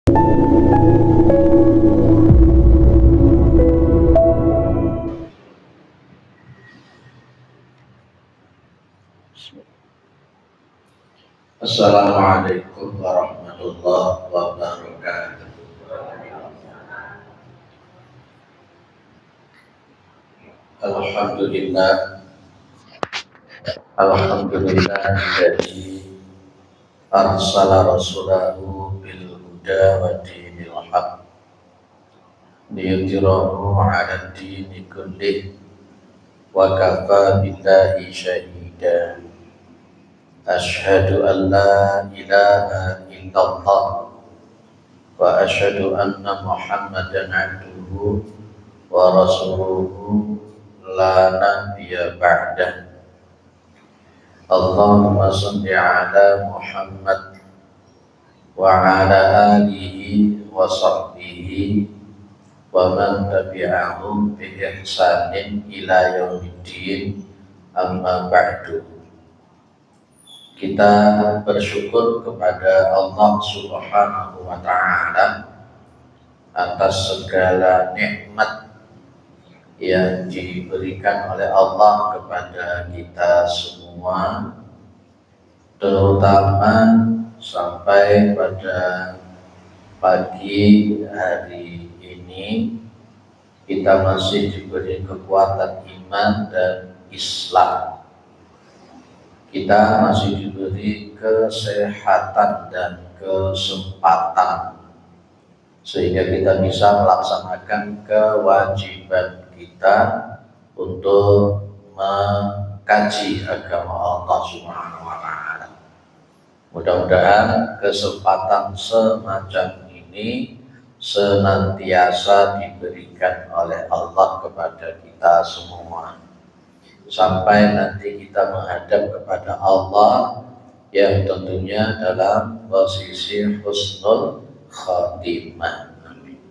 Assalamualaikum warahmatullahi wabarakatuh. Alhamdulillah, Alhamdulillahilladzi arsala rasulahu bil huda wa dinil haq liyudhhirahu 'ala ad-dini kullih wa kafa billahi shahida. Asyhadu an la ilaha illallah wa asyhadu anna Muhammadan 'abduhu wa rasuluhu la nabiyya ba'dah. Allahumma shalli ala Muhammad wa ala alihi wa sahbihi wa man tabi'ahum bi ihsanin ila yaumiddin, amma ba'du. Kita bersyukur kepada Allah Subhanahu wa ta'ala atas segala nikmat yang diberikan oleh Allah kepada kita semua, terutama sampai pada pagi hari ini kita masih diberi kekuatan iman dan Islam. Kita masih diberi kesehatan dan kesempatan sehingga kita bisa melaksanakan kewajiban kita untuk mengkaji agama Allah Subhanahu wa ta'ala. Mudah-mudahan kesempatan semacam ini senantiasa diberikan oleh Allah kepada kita semua, sampai nanti kita menghadap kepada Allah yang tentunya dalam posisi husnul khatimah. Amin.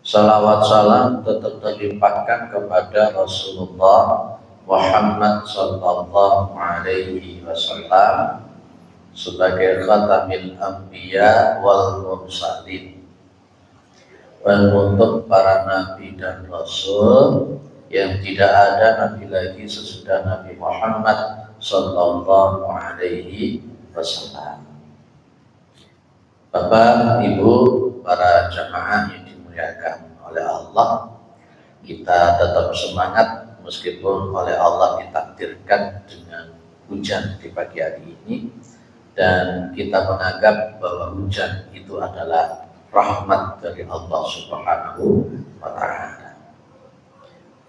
Salawat salam tetap terlimpahkan kepada Rasulullah Muhammad sallallahu alaihi wasallam sebagai khatamil anbiya wal mursalin, dan untuk para nabi dan rasul yang tidak ada nabi lagi sesudah Nabi Muhammad sallallahu alaihi wasallam. Bapak, Ibu, para jamaah yang dimuliakan oleh Allah, kita tetap semangat meskipun oleh Allah ditakdirkan dengan hujan di pagi hari ini, dan kita menganggap bahwa hujan itu adalah rahmat dari Allah Subhanahu wa ta'ala.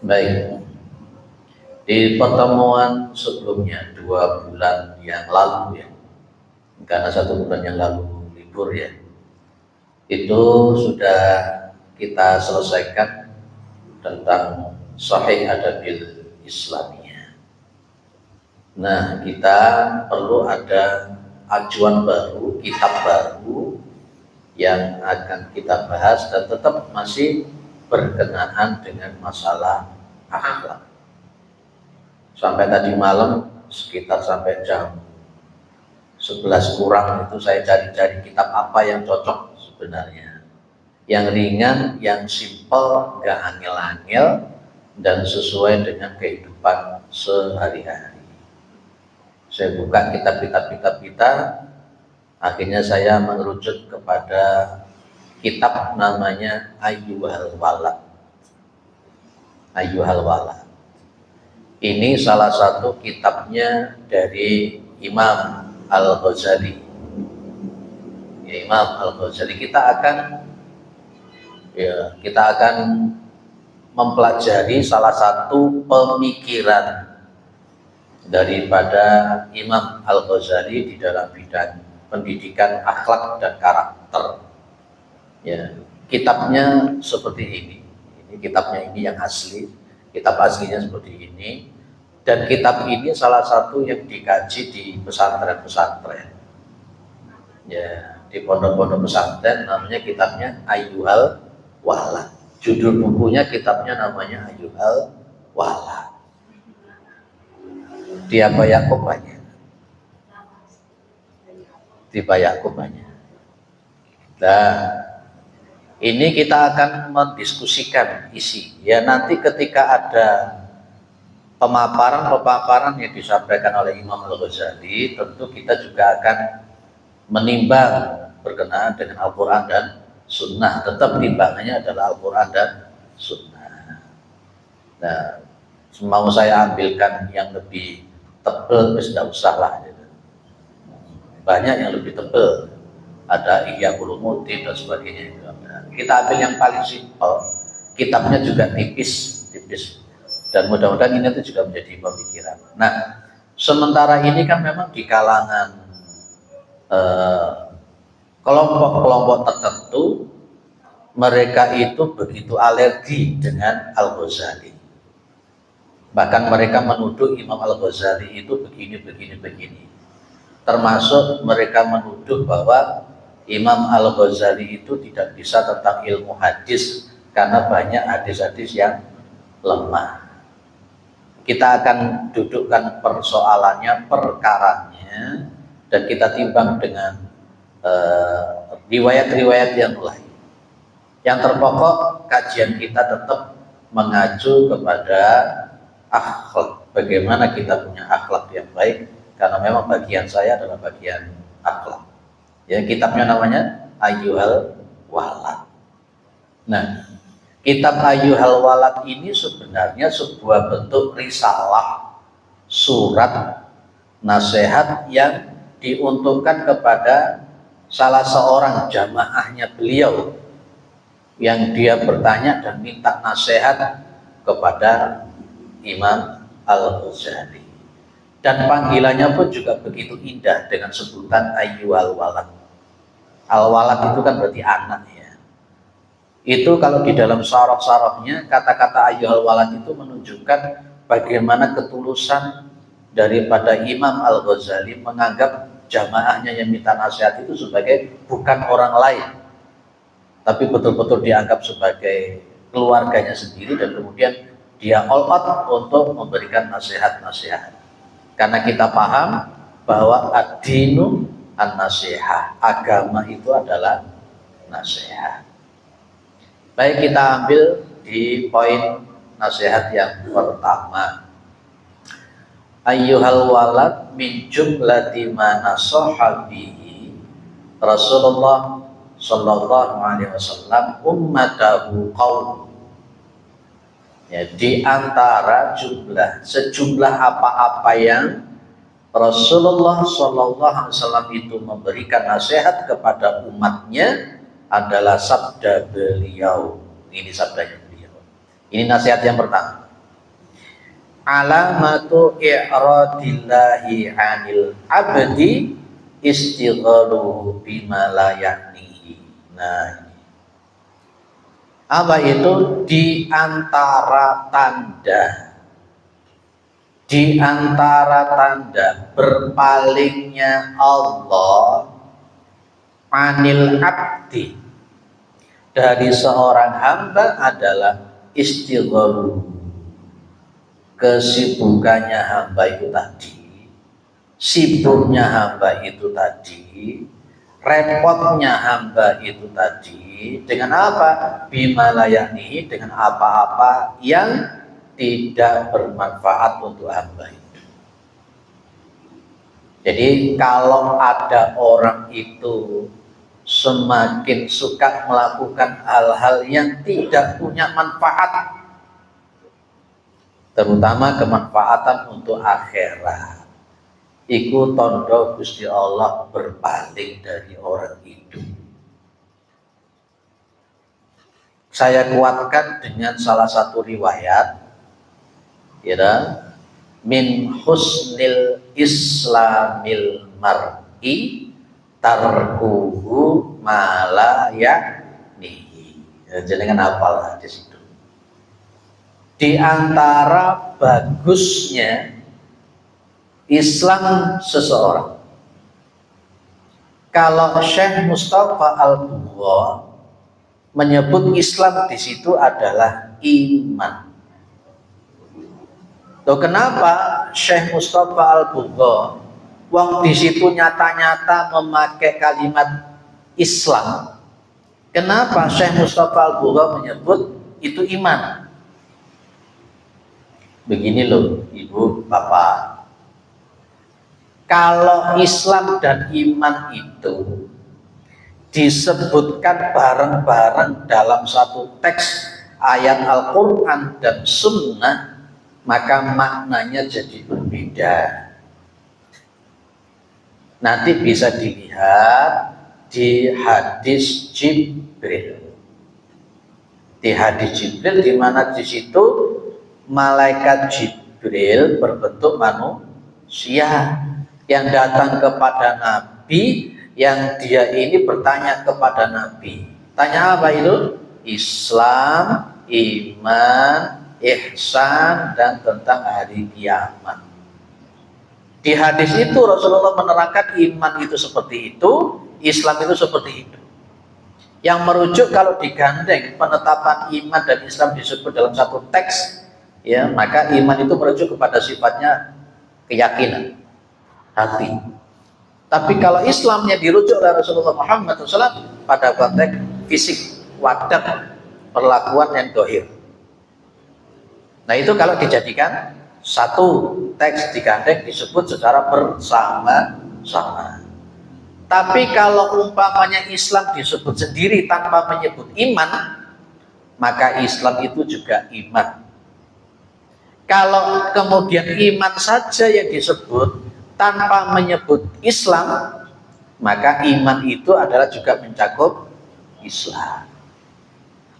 Baik, di pertemuan sebelumnya 2 bulan yang lalu ya, karena 1 bulan yang lalu libur ya, itu sudah kita selesaikan tentang Sahih Adabil Islamiyah. Nah, kita perlu ada ajuan baru, kitab baru yang akan kita bahas dan tetap masih berkenaan dengan masalah akhlak. Sampai tadi malam sekitar sampai jam 11 kurang itu saya cari-cari kitab apa yang cocok sebenarnya, yang ringan, yang simpel, gak angel-angel, dan sesuai dengan kehidupan sehari-hari. Saya buka kitab-kitab kita, akhirnya saya mengerucut kepada kitab namanya Ayyuhal Walad. Ayyuhal Walad. Ini salah satu kitabnya dari Imam Al-Ghazali. Ya, Imam Al-Ghazali. Kita akan mempelajari salah satu pemikiran daripada Imam Al-Ghazali di dalam bidang pendidikan akhlak dan karakter. Ya, kitabnya seperti ini. Ini kitabnya ini yang asli. Kitab aslinya seperti ini. Dan kitab ini salah satu yang dikaji di pesantren-pesantren. Ya, di pondok-pondok pesantren namanya kitabnya Ayyuhal Walad. Judul bukunya kitabnya namanya Ayyuhal Walad. Di apa Yakub banyak. Di Pak Yakub banyak. Nah, ini kita akan mendiskusikan isi. Ya nanti ketika ada pemaparan yang disampaikan oleh Imam Al-Ghazali, tentu kita juga akan menimbang berkenaan dengan Al-Quran dan Sunnah. Tetap timbangannya adalah Al-Quran dan Sunnah. Nah, mau saya ambilkan yang lebih tebal, tidak usah lah. Banyak yang lebih tebal, ada Ihya Ulumuddin dan sebagainya. Kita ambil yang paling simpel, kitabnya juga tipis, dan mudah-mudahan ini itu juga menjadi pemikiran. Nah, sementara ini kan memang di kalangan kelompok-kelompok tertentu, mereka itu begitu alergi dengan Al-Ghazali. Bahkan mereka menuduh Imam Al-Ghazali itu begini. Termasuk mereka menuduh bahwa Imam Al-Ghazali itu tidak bisa tentang ilmu hadis karena banyak hadis-hadis yang lemah. Kita akan dudukkan persoalannya, perkaranya, dan kita timbang dengan riwayat-riwayat yang lain. Yang terpokok, kajian kita tetap mengacu kepada akhlak. Bagaimana kita punya akhlak yang baik, karena memang bagian saya adalah bagian akhlak. Ya, kitabnya namanya Ayyuhal Walad. Nah, kitab Ayyuhal Walad ini sebenarnya sebuah bentuk risalah, surat nasihat yang diuntukkan kepada salah seorang jamaahnya beliau yang dia bertanya dan minta nasihat kepada Imam Al-Ghazali. Dan panggilannya pun juga begitu indah dengan sebutan Ayyuhal Walad. Al-Walad itu kan berarti anak ya. Itu kalau di dalam syarah-syarahnya, kata-kata Ayyuhal Walad itu menunjukkan bagaimana ketulusan daripada Imam Al-Ghazali menganggap jamaahnya yang minta nasihat itu sebagai bukan orang lain, tapi betul-betul dianggap sebagai keluarganya sendiri, dan kemudian dia all out untuk memberikan nasihat-nasihat. Karena kita paham bahwa ad-dinu an-nasihah, agama itu adalah nasihat. Baik, kita ambil di poin nasihat yang pertama. Ayyuhal walad min jumlati ma nasaha bihi Rasulullah sallallahu alaihi wasallam ummatahu qaum. Ya, di antara sejumlah apa-apa yang Rasulullah sallallahu alaihi wasallam itu memberikan nasihat kepada umatnya adalah sabda beliau. Ini sabdanya beliau. Ini nasihat yang pertama. Alamatu i'radillahi 'anil abdi istighaluhu bima la ya'nihi. Nah, apa itu? Di antara tanda berpalingnya Allah anil abdi dari seorang hamba adalah istighaluhu, kesibukannya hamba itu tadi, sibuknya hamba itu tadi, repotnya hamba itu tadi, dengan apa? Bima la ya'nihi, dengan apa-apa yang tidak bermanfaat untuk hamba itu. Jadi kalau ada orang itu semakin suka melakukan hal-hal yang tidak punya manfaat, terutama kemanfaatan untuk akhirat, iku tondo Gusti Allah berpaling dari orang itu. Saya kuatkan dengan salah satu riwayat, ya, min husnil islamil mar'i tarkuhu mala ya'nihi. Jenengan hafal di situ. Di antara bagusnya Islam seseorang, kalau Syekh Mustafa Al-Bugha menyebut Islam di situ adalah iman. Loh, kenapa Syekh Mustafa Al-Bugha wong di situ nyata-nyata memakai kalimat Islam, Kenapa Syekh Mustafa Al-Bughawi menyebut itu iman? Begini loh, Ibu, Bapak. Kalau Islam dan iman itu disebutkan bareng-bareng dalam satu teks ayat Al-Quran dan Sunnah, maka maknanya jadi berbeda. Nanti bisa dilihat di hadis Jibril. Di hadis Jibril, di mana di situ malaikat Jibril berbentuk manusia yang datang kepada Nabi, yang dia ini bertanya kepada Nabi. Tanya apa itu? Islam, iman, ihsan, dan tentang hari kiamat. Di hadis itu Rasulullah menerangkan iman itu seperti itu, Islam itu seperti itu. Yang merujuk kalau digandeng penetapan iman dan Islam disebut dalam satu teks, ya, maka iman itu merujuk kepada sifatnya keyakinan, hati. Tapi kalau Islamnya dirujuk oleh Rasulullah Muhammad SAW pada konteks fisik, wadah, perlakuan yang dohir. Nah itu kalau dijadikan satu teks digandeng disebut secara bersama-sama. Tapi kalau umpamanya Islam disebut sendiri tanpa menyebut iman, maka Islam itu juga iman. Kalau kemudian iman saja yang disebut tanpa menyebut Islam, maka iman itu adalah juga mencakup Islam.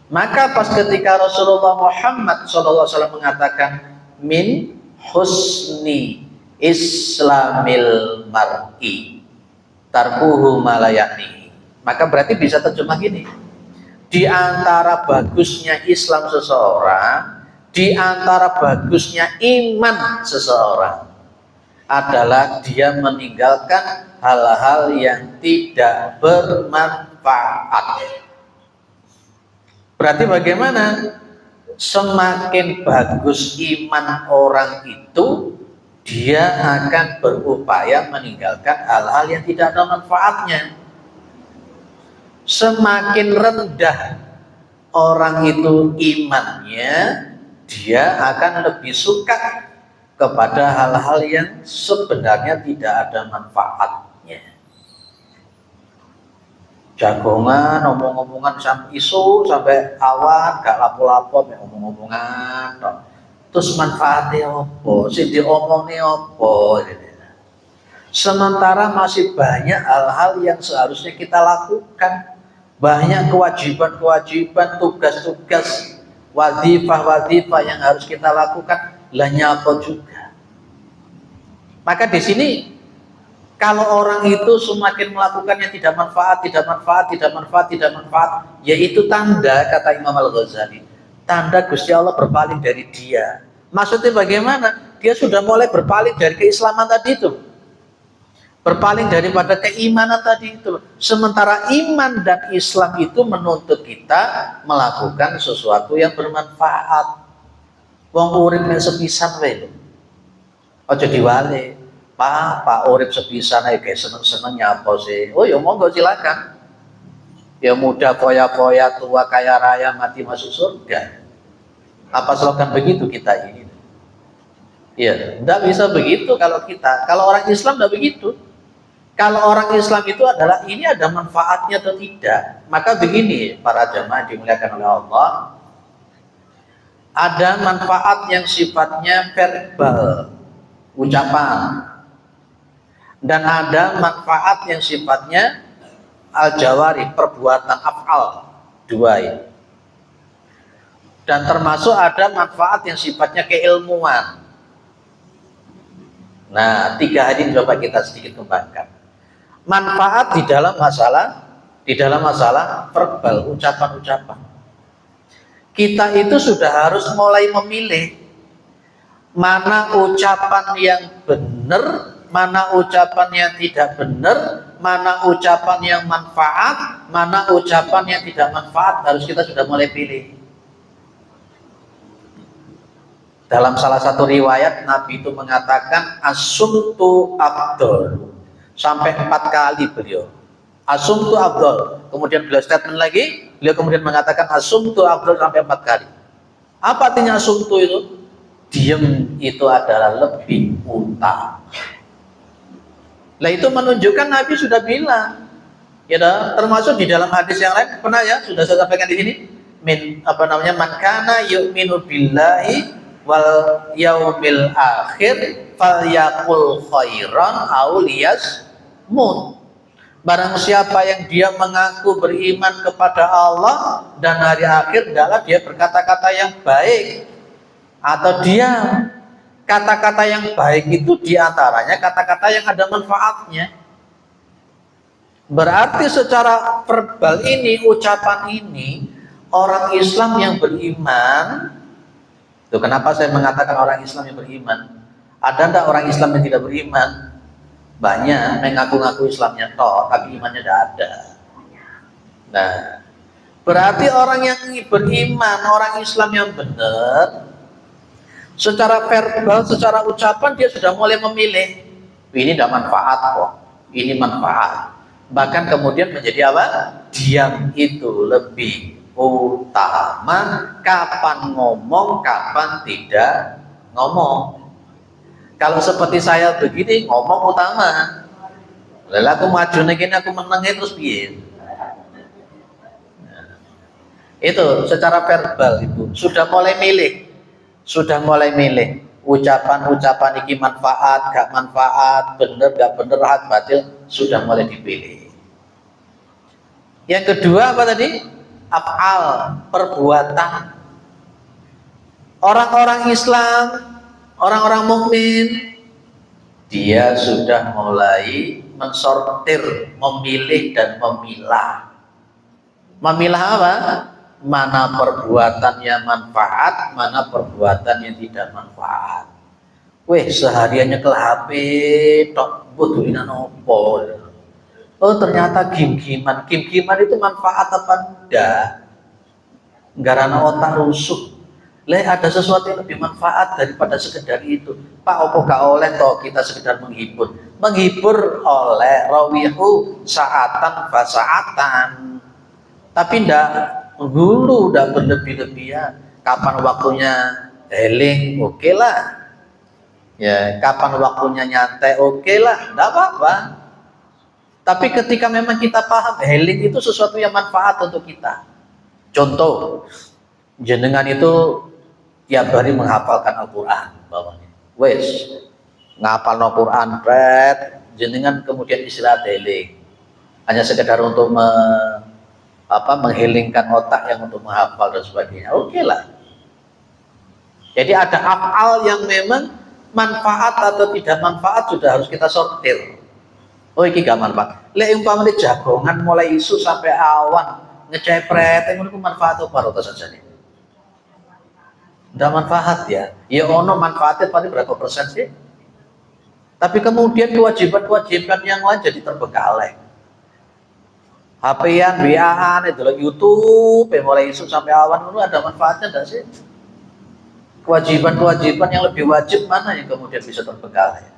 Maka pas ketika Rasulullah Muhammad SAW mengatakan min husni islamil mar'i tarkuhu malayani, maka berarti bisa terjemah gini: di antara bagusnya Islam seseorang, di antara bagusnya iman seseorang adalah dia meninggalkan hal-hal yang tidak bermanfaat. Berarti bagaimana? Semakin bagus iman orang itu, dia akan berupaya meninggalkan hal-hal yang tidak ada manfaatnya. Semakin rendah orang itu imannya, dia akan lebih suka kepada hal-hal yang sebenarnya tidak ada manfaatnya. Jagongan, omong-omongan sampai isu, sampai awan, gak lapo-lapo, omong-omongan. Terus manfaatnya apa? Sing diomongnya apa? Sementara masih banyak hal-hal yang seharusnya kita lakukan. Banyak kewajiban-kewajiban, tugas-tugas, wadifah-wadifah yang harus kita lakukan. Lah nyapa juga. Maka di sini kalau orang itu semakin melakukan yang tidak manfaat, yaitu tanda, kata Imam Al-Ghazali, tanda Gusti Allah berpaling dari dia. Maksudnya bagaimana? Dia sudah mulai berpaling dari keislaman tadi itu, berpaling daripada keimanan tadi itu. Sementara iman dan Islam itu menuntut kita melakukan sesuatu yang bermanfaat. Wong urip men sepisan wae lho. Aja diwale. Pak urip sepisan ae guys, seneng-seneng nyapa sih. Oh ya monggo silakan. Ya muda foya-foya, tua kaya raya, mati masuk surga. Apa slogan begitu kita ini? Ya, enggak bisa begitu kalau kita. Kalau orang Islam enggak begitu. Kalau orang Islam itu adalah ini ada manfaatnya atau tidak. Maka begini para jamaah dimuliakan oleh Allah. Ada manfaat yang sifatnya verbal, ucapan, dan ada manfaat yang sifatnya al-jawari, perbuatan, af'al, dua ini. Dan termasuk ada manfaat yang sifatnya keilmuan. Nah, tiga ini coba kita sedikit kembangkan. Manfaat di dalam masalah verbal, ucapan-ucapan. Kita itu sudah harus mulai memilih mana ucapan yang benar, mana ucapan yang tidak benar, mana ucapan yang manfaat, mana ucapan yang tidak manfaat. Harus kita sudah mulai pilih. Dalam salah satu riwayat Nabi itu mengatakan as-sumtu afdal, sampai 4 kali beliau. Asumtu afdol. Kemudian beliau statement lagi, beliau kemudian mengatakan asumtu afdol sampai 4 kali. Apa artinya asumtu itu? Diam itu adalah lebih utama. Nah itu menunjukkan Nabi sudah bilang, ya termasuk di dalam hadis yang lain pernah ya sudah saya sampaikan di sini, man kana yu'minu billahi wal yaumil akhir falyaqul khairan aw liyasmut. Barang siapa yang dia mengaku beriman kepada Allah dan hari akhir, adalah dia berkata-kata yang baik atau diam. Kata-kata yang baik itu diantaranya kata-kata yang ada manfaatnya. Berarti secara verbal ini, ucapan ini, orang Islam yang beriman, itu kenapa saya mengatakan orang Islam yang beriman? Ada enggak orang Islam yang tidak beriman? Banyak mengaku-ngaku Islamnya toh, tapi imannya tidak ada. Nah, berarti orang yang beriman, orang Islam yang benar, secara verbal, secara ucapan dia sudah mulai memilih. Ini tidak manfaat kok, ini manfaat. Bahkan kemudian menjadi apa? Diam itu lebih utama. Kapan ngomong, kapan tidak ngomong. Kalau seperti saya begini, ngomong utama. Lalu aku maju begini, aku menangin terus biar. Nah, itu secara verbal itu sudah mulai milih, ucapan-ucapan ini manfaat, gak manfaat, bener gak bener, hak batil, sudah mulai dipilih. Yang kedua apa tadi? Af'al, perbuatan. Orang-orang Islam, orang-orang mukmin, dia sudah mulai mensortir, memilih dan memilah. Memilah apa? Mana perbuatannya manfaat, mana perbuatan yang tidak manfaat. Weh, sehariannya ke HP, tok butuhinan opo. Oh ternyata gim-giman itu manfaat apa enggak? Garana otak rusuh. Ada sesuatu yang lebih manfaat daripada sekedar itu. Pak, opo gak oleh toh kita sekedar menghibur. Menghibur oleh rawihu saatan fasaatan. Tapi ndak dulu udah berlebih-lebihan. Kapan waktunya healing, oke lah. Ya, kapan waktunya nyantai, oke lah, ndak apa-apa. Tapi ketika memang kita paham healing itu sesuatu yang manfaat untuk kita. Contoh, jenengan itu tiap hari menghafalkan Al-Quran, bawahnya. Wes, ngapal Al-Quran, jenengan kemudian istirahat healing. Hanya sekedar untuk menghilingkan otak yang untuk menghafal dan sebagainya. Oke lah. Jadi ada af'al yang memang manfaat atau tidak manfaat sudah harus kita sortir. Oh ini gak manfaat. Umpamanya jagongan mulai isu sampai awan ngecepret, itu manfaat apa rata saja nih? Tidak manfaat ya. Ya ono manfaatnya paling berapa persen sih? Tapi kemudian kewajiban-kewajiban yang lain jadi terbengkalai. HP-an, WA-an, itu YouTube, mulai isu sampai awan itu ada manfaatnya enggak sih? Kewajiban-kewajiban yang lebih wajib mana yang kemudian bisa terbengkalai?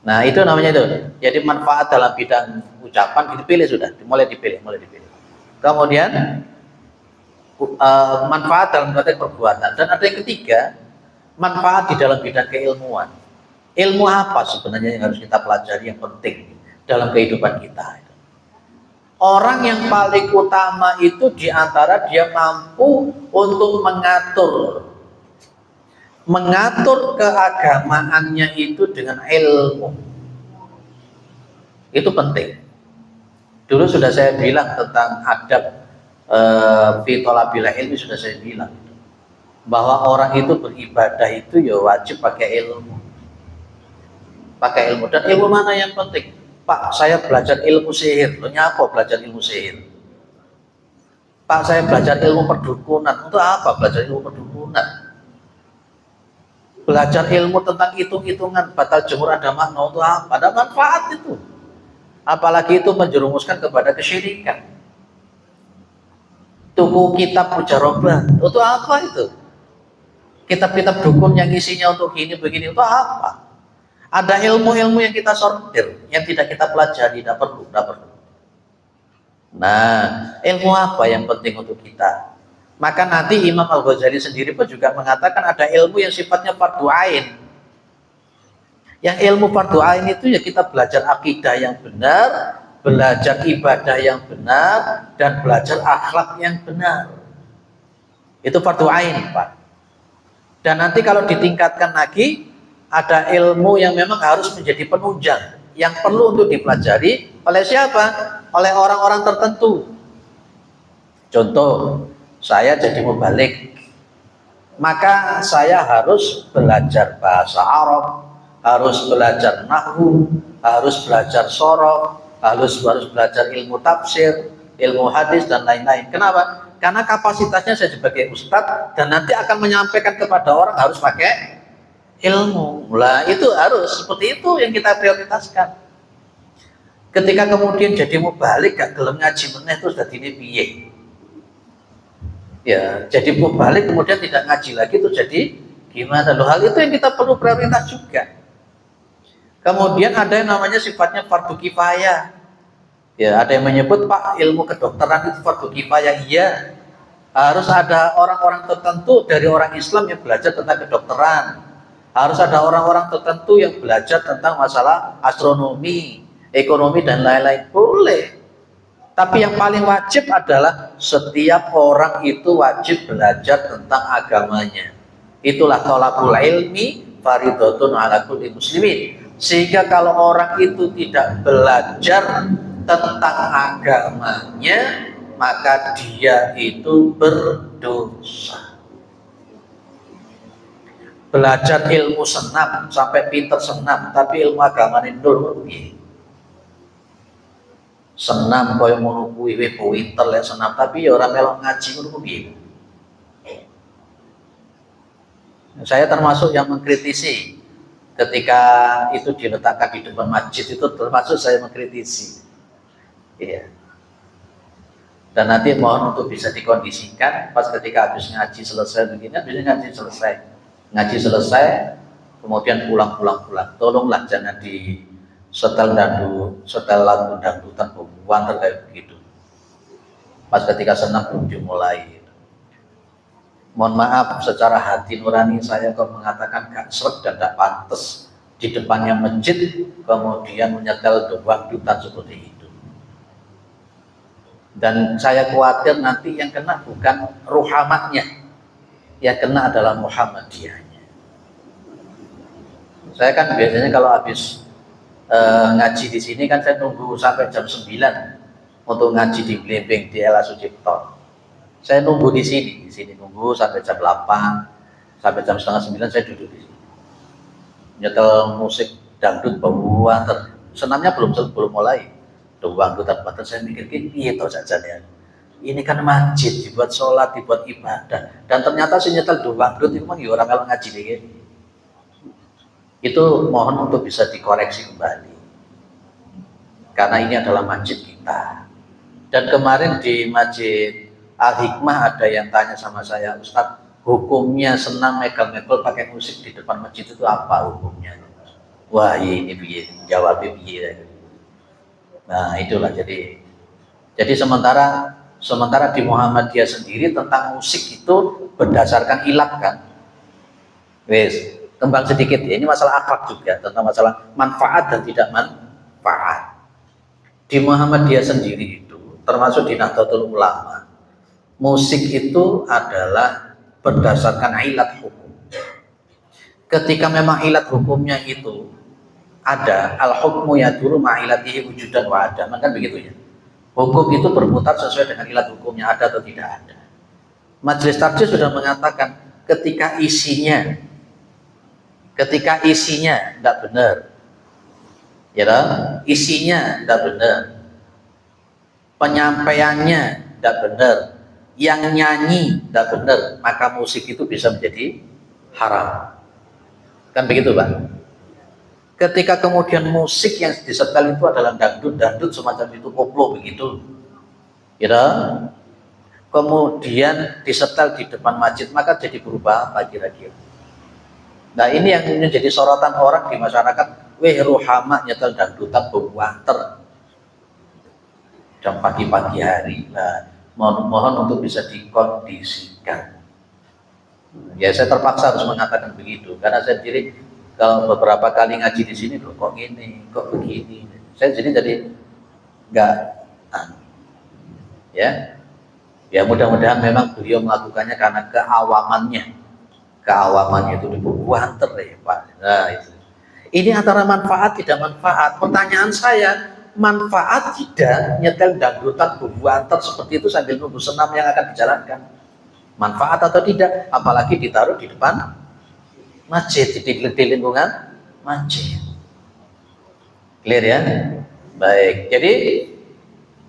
Nah itu namanya itu. Jadi manfaat dalam bidang ucapan dipilih sudah, mulai dipilih. Kemudian manfaat dalam konteks perbuatan. Dan ada yang ketiga, manfaat di dalam bidang keilmuan. Ilmu apa sebenarnya yang harus kita pelajari yang penting dalam kehidupan kita? Orang yang paling utama itu diantara dia mampu untuk mengatur keagamaannya itu dengan ilmu. Itu penting. Dulu sudah saya bilang tentang adab fitolabilah ilmi, sudah saya bilang bahwa orang itu beribadah itu ya wajib pakai ilmu. Dan ilmu mana yang penting? Pak, saya belajar ilmu sihir. Lo nyapa belajar ilmu sihir? Pak, saya belajar ilmu perdukunan. Untuk apa belajar ilmu perdukunan? Belajar ilmu tentang hitung-hitungan batal jemur ada makna untuk apa? Ada manfaat itu. Apalagi itu menjerumuskan kepada kesyirikan. Tuku kitab mujarabah, untuk apa itu? Kitab-kitab dukun yang isinya untuk gini begini, untuk apa? Ada ilmu-ilmu yang kita sortir, yang tidak kita pelajari, tidak perlu. Nah, ilmu apa yang penting untuk kita? Maka nanti Imam Al-Ghazali sendiri pun juga mengatakan ada ilmu yang sifatnya fardu ain. Yang ilmu fardu ain itu ya kita belajar akidah yang benar, belajar ibadah yang benar, dan belajar akhlak yang benar. Itu fardu ain, Pak. Dan nanti kalau ditingkatkan lagi, ada ilmu yang memang harus menjadi penunjang, yang perlu untuk dipelajari oleh siapa? Oleh orang-orang tertentu. Contoh, saya jadi mubalik, maka saya harus belajar bahasa Arab, harus belajar nahwu, harus belajar sorof, harus belajar ilmu tafsir, ilmu hadis, dan lain-lain. Kenapa? Karena kapasitasnya saya sebagai ustadz, dan nanti akan menyampaikan kepada orang harus pakai ilmu. Lah itu harus seperti itu yang kita prioritaskan. Ketika kemudian jadi mubalik gak gelem ngaji meneh terus dadi piye? Ya, jadi mubalik kemudian tidak ngaji lagi itu jadi gimana loh? Hal itu yang kita perlu prioritas juga. Kemudian ada yang namanya sifatnya fardu kifayah. Ya, ada yang menyebut Pak ilmu kedokteran itu fardu kifayah. Iya, harus ada orang-orang tertentu dari orang Islam yang belajar tentang kedokteran. Harus ada orang-orang tertentu yang belajar tentang masalah astronomi, ekonomi, dan lain-lain. Boleh. Tapi yang paling wajib adalah setiap orang itu wajib belajar tentang agamanya. Itulah thalabul ilmi fardhatun ala kulli muslimin. Sehingga kalau orang itu tidak belajar tentang agamanya, maka dia itu berdosa. Belajar ilmu senam sampai pinter senam, tapi ilmu agamanya nol. Senam kaya ngono kuwi wis pinter lek senam, tapi ya ora melok ngaji ngono kuwi. Saya termasuk yang mengkritisi ketika itu diletakkan di depan masjid, itu termasuk saya mengkritisi. Iya. Dan nanti mohon untuk bisa dikondisikan pas ketika habis ngaji selesai begini, habis ngaji selesai, kemudian pulang. Tolonglah jangan di setel lagu dangdutan buanter kayak begitu. Pas ketika senang belum dimulai. Mohon maaf, secara hati nurani saya kok mengatakan gak sreg dan gak pantas di depannya masjid kemudian menyetel dangdutan seperti itu. Dan saya khawatir nanti yang kena bukan ruhamatnya, yang kena adalah Muhammadiyahnya. Saya kan biasanya kalau habis ngaji di sini kan saya tunggu sampai jam 9 untuk ngaji di Blimbing di Ela Sucipto. Saya nunggu di sini nunggu sampai jam 8, sampai jam setengah 9 saya duduk di sini. Nyetel musik dangdut banter. Senamnya belum mulai. Dangdut banter, saya mikir piye to jajannya. Ini kan masjid dibuat sholat, dibuat ibadah, dan ternyata si nyetel dangdut itu mah ya ora melok ngaji deh. Itu mohon untuk bisa dikoreksi kembali, karena ini adalah masjid kita. Dan kemarin di Masjid Al-Hikmah ada yang tanya sama saya, Ustadz, hukumnya senang megal-megal pakai musik di depan masjid itu apa hukumnya? Wah ini piye, jawabnya piye. Nah itulah jadi sementara di Muhammadiyah sendiri tentang musik itu berdasarkan ilat kan. Wes, kembang sedikit ya, ini masalah akhlak juga, tentang masalah manfaat dan tidak manfaat. Di Muhammadiyah sendiri itu, termasuk di Nahdlatul Ulama, musik itu adalah berdasarkan ilat hukum. Ketika memang ilat hukumnya itu ada, al-hukmu yaduru ma'ilatihi wujudan wa adaman, kan begitu ya. Hukum itu berputar sesuai dengan ilat hukumnya, ada atau tidak ada. Majelis Tarjih sudah mengatakan ketika isinya tidak benar, ya isinya tidak benar, penyampaiannya tidak benar, yang nyanyi tidak benar, maka musik itu bisa menjadi haram. Kan begitu Pak? Ketika kemudian musik yang disetel itu adalah dangdut semacam itu, koplo begitu, ya, kemudian disetel di depan masjid, maka jadi berubah apa kira-kira? Nah ini yang menjadi sorotan orang di masyarakat, weh ruhama nyetel dangdutan buanter. jam pagi-pagi hari. Nah, mohon untuk bisa dikondisikan. Ya saya terpaksa harus mengatakan begitu karena saya sendiri kalau beberapa kali ngaji di sini loh kok gini, kok begini. Saya sendiri jadi nggak ya. Ya mudah-mudahan memang beliau melakukannya karena keawamannya itu dibuanter ya Pak. Nah itu. Ini antara manfaat tidak manfaat. Pertanyaan saya, manfaat tidak nyetel dangdutan buanter seperti itu sambil nunggu senam yang akan dijalankan? Manfaat atau tidak? Apalagi ditaruh di depan masjid, di lingkungan masjid. Clear ya? Baik. Jadi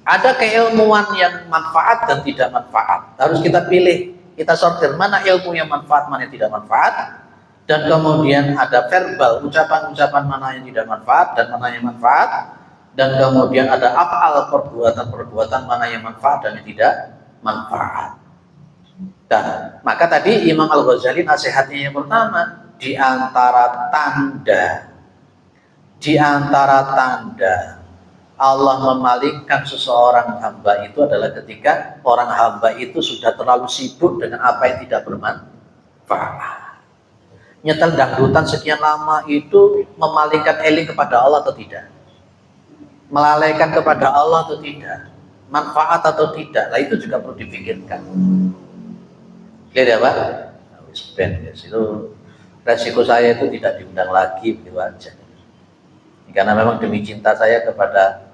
ada keilmuan yang manfaat dan tidak manfaat. Harus kita pilih, kita sortir mana ilmu yang manfaat, mana yang tidak manfaat. Dan kemudian ada verbal, ucapan-ucapan mana yang tidak manfaat dan mana yang manfaat. Dan kemudian ada af'al, perbuatan-perbuatan mana yang manfaat dan yang tidak manfaat. Dan maka tadi Imam Al-Ghazali nasihatnya yang pertama, di antara tanda Allah memalingkan seseorang hamba itu adalah ketika orang hamba itu sudah terlalu sibuk dengan apa yang tidak bermanfaat. Nyetel dangdutan sekian lama itu memalingkan eling kepada Allah atau tidak? Melalaikan kepada Allah atau tidak? Manfaat atau tidak? Nah itu juga perlu dipikirkan. Clear ya Pak? Itu resiko saya itu tidak diundang lagi begitu aja. Karena memang demi cinta saya kepada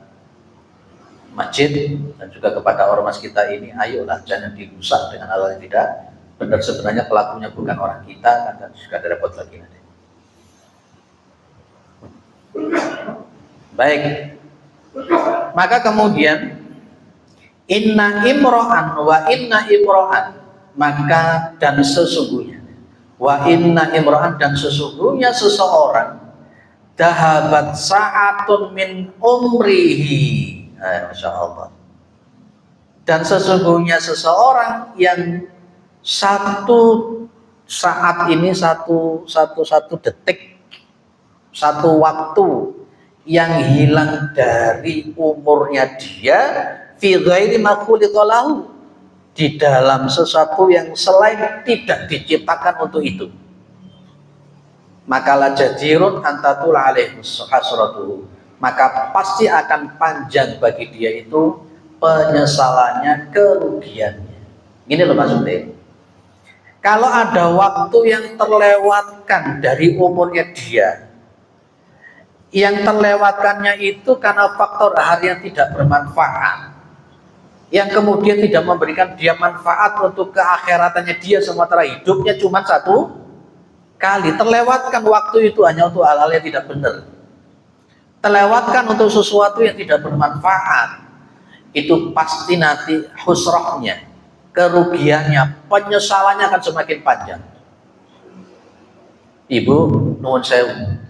masjid dan juga kepada ormas kita ini, ayolah jangan dirusak dengan hal yang tidak benar. Sebenarnya pelakunya bukan orang kita, kan juga ada repot lagi nanti. Baik, maka kemudian inna imro'an wa inna imro'an, maka dan sesungguhnya wa inna imro'an, dan sesungguhnya seseorang dahabat sa'atun min umrihi. Masya Allah. Dan sesungguhnya seseorang yang satu saat ini, satu detik, satu waktu yang hilang dari umurnya dia, fi ghairi ma khuliqa lahu, di dalam sesuatu yang selain tidak diciptakan untuk itu, maka la jadirun antatul alaihi hasratuhu, maka pasti akan panjang bagi dia itu penyesalannya, kerugiannya. Gini loh maksudnya, kalau ada waktu yang terlewatkan dari umurnya dia, yang terlewatkannya itu karena faktor hal yang tidak bermanfaat, yang kemudian tidak memberikan dia manfaat untuk keakhiratannya dia, sementara hidupnya cuma satu kali. Terlewatkan waktu itu hanya untuk hal-hal yang tidak benar, terlewatkan untuk sesuatu yang tidak bermanfaat, itu pasti nanti husrahnya, kerugiannya, penyesalannya akan semakin panjang. Ibu nuwun sewu,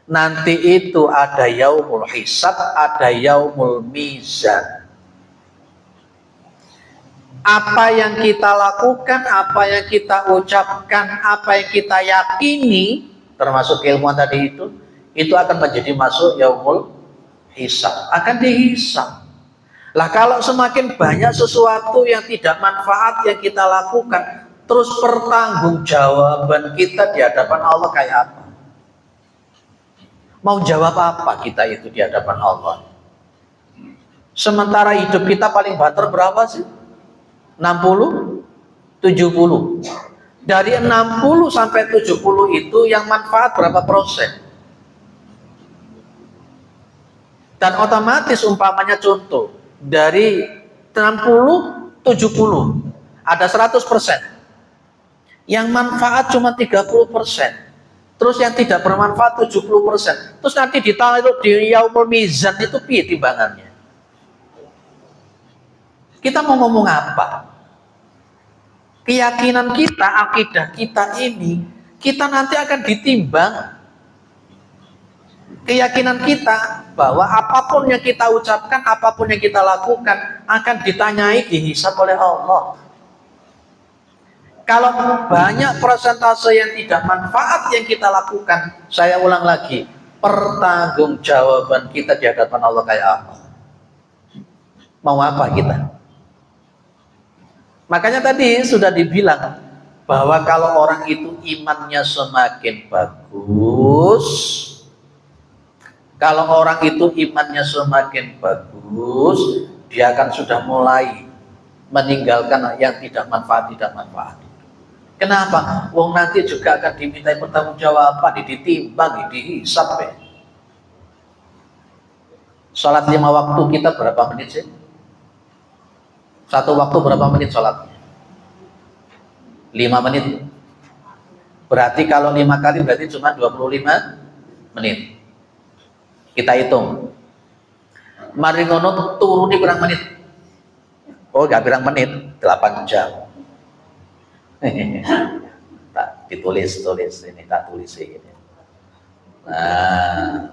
nanti itu ada yaumul hisab, ada yaumul mizan. Apa yang kita lakukan, apa yang kita ucapkan, apa yang kita yakini, termasuk ilmuwan tadi itu akan menjadi masuk yaumul hisab, akan dihisab. Lah kalau semakin banyak sesuatu yang tidak manfaat yang kita lakukan, terus pertanggungjawaban kita di hadapan Allah kayak apa? Mau jawab apa kita itu di hadapan Allah? Sementara hidup kita paling banter berapa sih? 60, 70. Dari 60 sampai 70 itu yang manfaat berapa persen? Dan otomatis umpamanya contoh, dari 60, 70 ada 100%. Yang manfaat cuma 30%. Terus yang tidak bermanfaat 70%. Terus nanti ditaruh di yaumul mizan itu piye timbangannya? Kita mau ngomong apa? Keyakinan kita, akidah kita ini, kita nanti akan ditimbang. Keyakinan kita bahwa apapun yang kita ucapkan, apapun yang kita lakukan akan ditanyai, dihisab oleh Allah. Kalau banyak persentase yang tidak manfaat yang kita lakukan, saya ulang lagi, pertanggungjawaban kita di hadapan Allah kayak apa? Mau apa kita? Makanya tadi sudah dibilang bahwa kalau orang itu imannya semakin bagus, kalau orang itu imannya semakin bagus, dia akan sudah mulai meninggalkan yang tidak manfaat. Kenapa? Wong nanti juga akan dimintai pertanggungjawaban, ditimbang, dihisab ya. Sholat 5 waktu kita berapa menit sih? Satu waktu berapa menit sholatnya? 5 menit. Berarti kalau 5 kali berarti cuma 25 menit. Kita hitung. Mari ngono turuni berapa menit? Oh, gak berapa menit, 8 jam. Tak ditulis ini, tak tulis ini. Nah,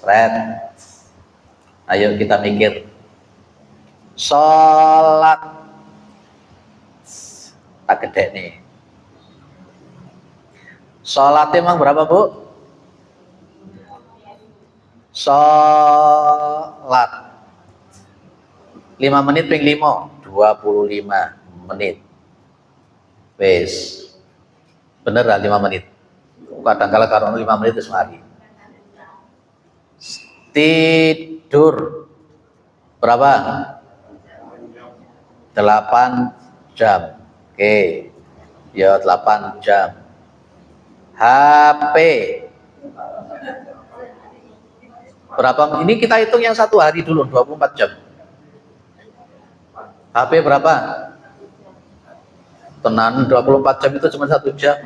Fred, ayo kita mikir. Sholat tak gede nih. Sholat emang berapa, Bu? Sholat 5 menit ping 5 25 menit. Wes. Bener lah 5 menit. Kadang-kala karo 5 menit itu sehari. Tidur berapa? 8 jam. Oke. Ya 8 jam. HP berapa? Ini kita hitung yang satu hari dulu, 24 jam. HP berapa? Tenan 24 jam itu cuma 1 jam.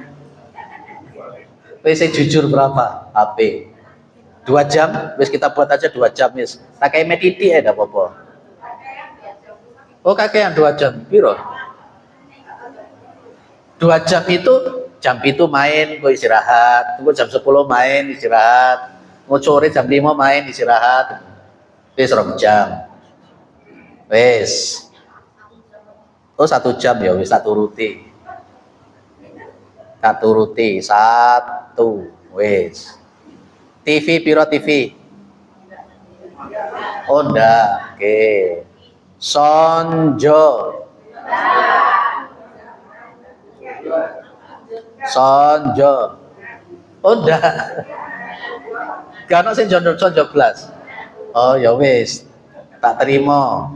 PC jujur berapa? HP 2 jam, wis kita buat aja 2 jam wis. Tak kayak mediti ada apa-apa. Oh kakean 2 jam, piro? 2 jam itu jam itu main, gue istirahat. Tunggu jam 10 main, istirahat. Mau sore jam 5 main, istirahat. Wis 2 jam. Wis. Oh 1 jam ya, wis tak turuti. Tak turuti 1. Wis. TV piro TV? Oh ndak. Oke. Sonjo. Sonjo. Oh ndak. Gak ono sing sonjo blas. Oh ya wis. Tak terima.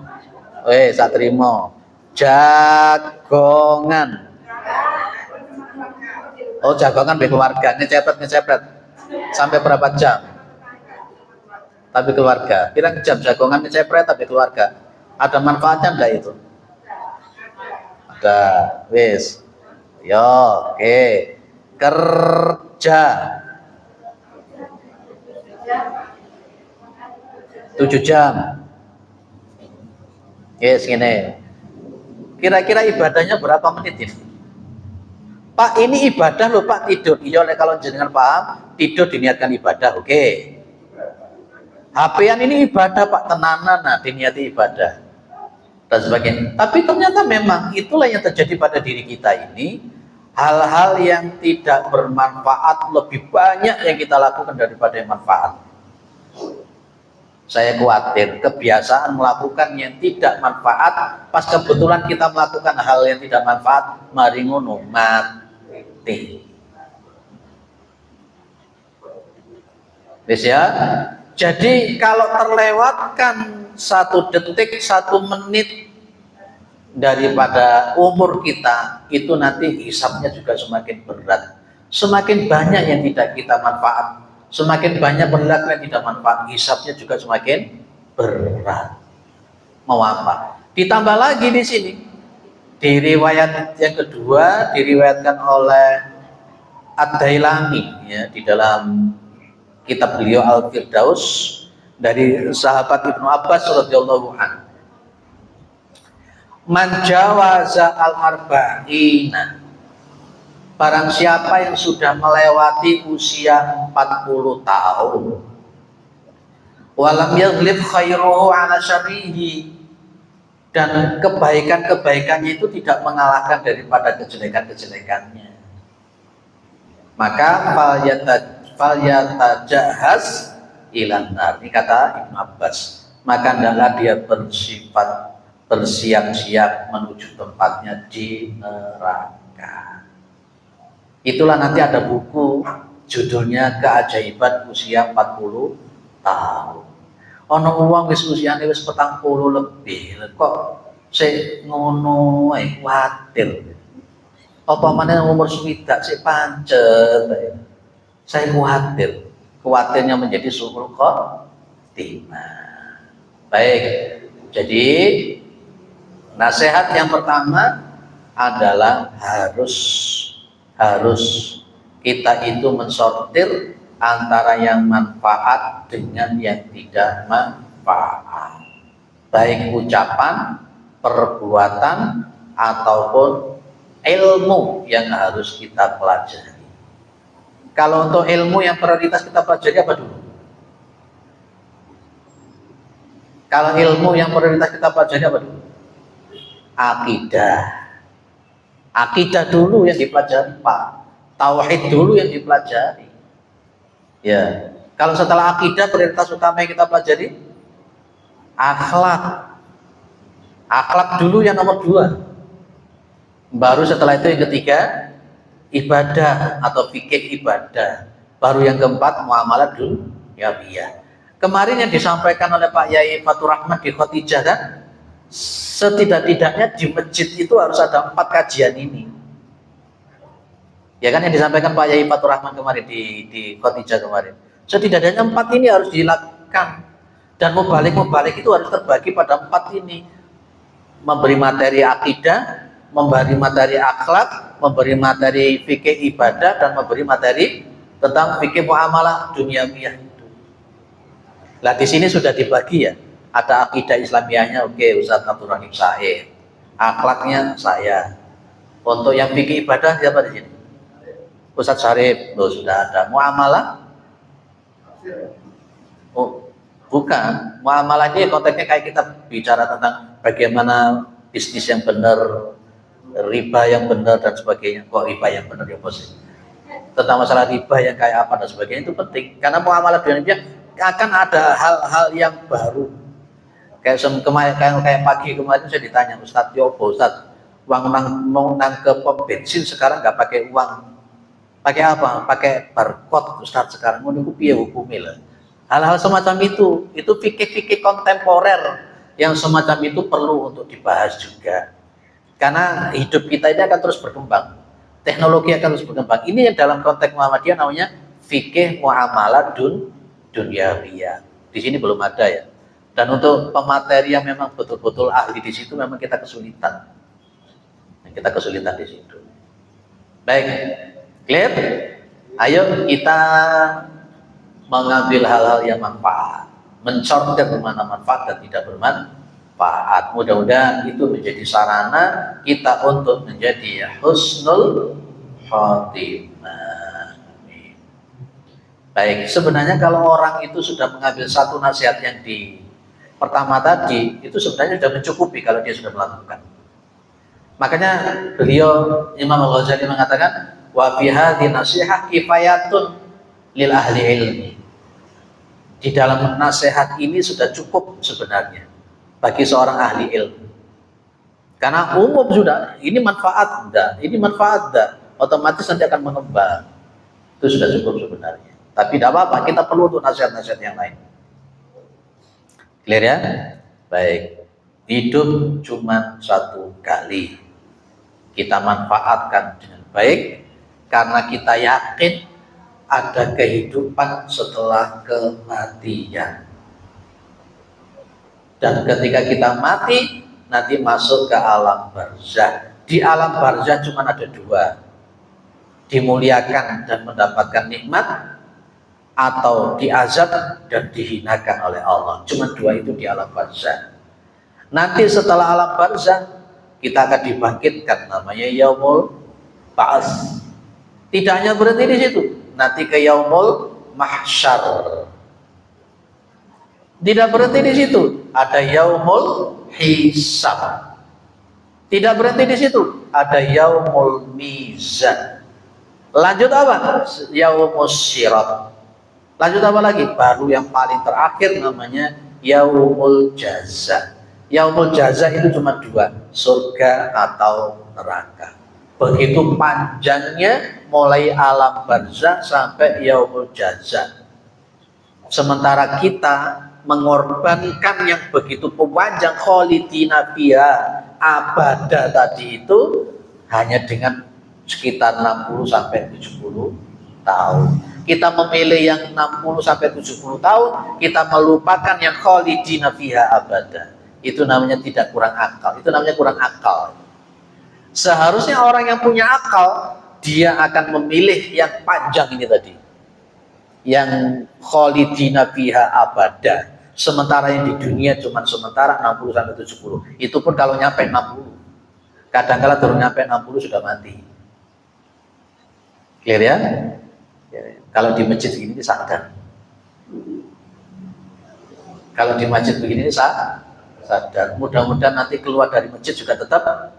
Wis tak terima. Jagongan. Oh jagongan be keluarga, ngecepret. Sampai berapa jam? Tapi keluarga. Pirang jam jagongan ngecepret tapi keluarga. Ada manfaatnya enggak itu? Ada. Wis. Yo, oke. Kerja 7 jam. Yes, gini. Kira-kira ibadahnya berapa menit ini? Pak, ini ibadah loh Pak, tidur. Iya, kalau jenengan paham, tidur diniatkan ibadah, oke. HP-an ini ibadah Pak, tenanan, nah diniati ibadah dan sebagainya. Tapi ternyata memang itulah yang terjadi pada diri kita ini. Hal-hal yang tidak bermanfaat lebih banyak yang kita lakukan daripada yang manfaat. Saya khawatir kebiasaan melakukan yang tidak manfaat, pas kebetulan kita melakukan hal yang tidak manfaat, mari ngono mati. Wis ya. Jadi kalau terlewatkan 1 detik, 1 menit daripada umur kita, itu nanti hisabnya juga semakin berat. Semakin banyak yang tidak kita manfaat, semakin banyak perilaku yang tidak manfaat, hisabnya juga semakin berat. Mau apa? Ditambah lagi di sini, di riwayat yang kedua diriwayatkan oleh Ad-Dailami ya, di dalam kitab beliau Al-Firdaus dari sahabat Ibnu Abbas radhiyallahu anhu. Man jawaza al-arba'ina, barang siapa yang sudah melewati usia 40 tahun, walam yaghlib khairuhu ala syarrihi, dan kebaikan-kebaikannya itu tidak mengalahkan daripada kejelekan-kejelekannya, maka falyatajahaz ilan nar. Ini kata Ibnu Abbas, maka hendaklah dia bersifat bersiap-siap menuju tempatnya di neraka. Itulah nanti ada buku judulnya Keajaiban Usia 40 Tahun. Ono wong wis usiane wis 40 lebih kok sik ngono ae kuwatir. Apa maneh umur swidak sik pancet ae. Saya khawatir. Khawatirnya menjadi suul khotimah. Baik. Jadi nasihat yang pertama adalah harus kita itu mensortir antara yang manfaat dengan yang tidak manfaat, baik ucapan, perbuatan, ataupun ilmu yang harus kita pelajari. Kalau untuk ilmu yang prioritas kita pelajari apa dulu? Kalau ilmu yang prioritas kita pelajari apa dulu? Akidah. Akidah dulu yang dipelajari, Pak. Tauhid dulu yang dipelajari. Ya, kalau setelah akidah prioritas utama yang kita pelajari akhlak. Akhlak dulu yang nomor 2. Baru setelah itu yang ketiga ibadah atau fikih ibadah. Baru yang keempat muamalah dunyawiyah. Kemarin yang disampaikan oleh Pak Yai Fatur Rahman di Khotijah kan, setidak-tidaknya di masjid itu harus ada 4 kajian ini. Ya kan yang disampaikan Pak Yai Fatur Rahman kemarin di Khotijah kemarin. Setidaknya 4 ini harus dilakukan. Dan mubalik itu harus terbagi pada 4 ini. Memberi materi akidah, memberi materi akhlak, memberi materi fikih ibadah, dan memberi materi tentang fikih muamalah duniawiyah itu. Nah di sini sudah dibagi ya. Ada akidah Islamiyahnya, oke, Ustaz Abdul Rahim Said. Akhlaknya saya. Untuk yang fikih ibadah siapa di sini? Ustaz Syarif, sudah ada. Muamalah? Oh, bukan. Muamalah ini konteksnya kayak kita bicara tentang bagaimana bisnis yang benar, riba yang benar dan sebagainya. Kok riba yang benar ya bos? Tentang masalah riba yang kayak apa dan sebagainya itu penting. Karena muamalah dunia akan ada hal-hal yang baru. Kayak pagi kemarin saya ditanya, Ustadz, ya apa Ustadz, uang mau ke pom bensin sekarang nggak pakai uang, pakai apa? Pakai barcode Ustadz sekarang. Mau nunggu piye hukumnya. Hal-hal semacam itu fikih-fikih kontemporer yang semacam itu perlu untuk dibahas juga. Karena hidup kita ini akan terus berkembang, teknologi akan terus berkembang. Ini yang dalam konteks Muhammadiyah namanya fikih muamalah dunyawiyah. Di sini belum ada ya. Dan untuk pemateri yang memang betul-betul ahli di situ memang kita kesulitan. Kita kesulitan di situ. Baik, clear? Ayo kita mengambil hal-hal yang manfaat, mensortir mana manfaat dan tidak bermanfaat. Mudah-mudahan itu menjadi sarana kita untuk menjadi husnul khotimah. Baik, sebenarnya kalau orang itu sudah mengambil satu nasihat yang di pertama tadi, itu sebenarnya sudah mencukupi kalau dia sudah melakukan. Makanya beliau Imam Al-Ghazali mengatakan wa fi hadhihi nasihah kifayatun lil ahli ilmi. Di dalam nasihat ini sudah cukup sebenarnya bagi seorang ahli ilmu. Karena umum sudah, ini manfaat dah, ini manfaat dah, otomatis nanti akan mengembang. Itu sudah cukup sebenarnya. Tapi tidak apa-apa, kita perlu untuk nasihat-nasihat yang lain. Clear ya? Baik. Hidup cuma satu kali. Kita manfaatkan dengan baik karena kita yakin ada kehidupan setelah kematian. Dan ketika kita mati, nanti masuk ke alam barzah. Di alam barzah cuma ada 2. Dimuliakan dan mendapatkan nikmat, atau diazab dan dihinakan oleh Allah. Cuma 2 itu di alam barzah. Nanti setelah alam barzah kita akan dibangkitkan, namanya yaumul ba'ats. Tidak hanya berhenti di situ, nanti ke yaumul mahsyar. Tidak berhenti di situ, ada yaumul hisab. Tidak berhenti di situ, ada yaumul mizan. Lanjut apa? Yaumus syirat. Lanjut apa lagi? Baru yang paling terakhir namanya yaumul jaza. Yaumul jaza itu cuma dua, surga atau neraka. Begitu panjangnya mulai alam barzakh sampai yaumul jaza. Sementara kita mengorbankan yang begitu panjang, khalidina fiha abada tadi itu hanya dengan sekitar 60 sampai 70 tahun. Kita memilih yang 60 sampai 70 tahun, kita melupakan yang khalidina fiha abada. Itu namanya tidak kurang akal. Itu namanya kurang akal. Seharusnya orang yang punya akal, dia akan memilih yang panjang ini tadi. Yang khalidina fiha abada. Sementara yang di dunia cuma sementara 60 sampai 70. Itu pun kalau nyampe 60. Kadang-kala baru nyampe 60 sudah mati. Clear ya? Kalau di masjid begini sadar. Kalau di masjid begini sadar. Mudah-mudahan nanti keluar dari masjid juga tetap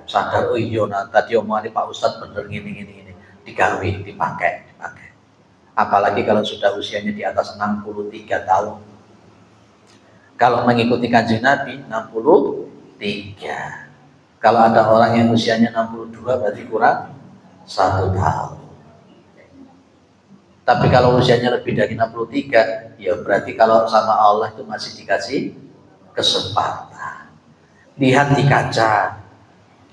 sadar. Oh iya, nah, tadi omongan Pak Ustadz bener gini. Digawe, dipakai. Apalagi kalau sudah usianya di atas 63 tahun. Kalau mengikuti kanjeng Nabi 63. Kalau ada orang yang usianya 62 berarti kurang 1 tahun. Tapi kalau usianya lebih dari 63, ya berarti kalau sama Allah itu masih dikasih kesempatan. Lihat di kaca,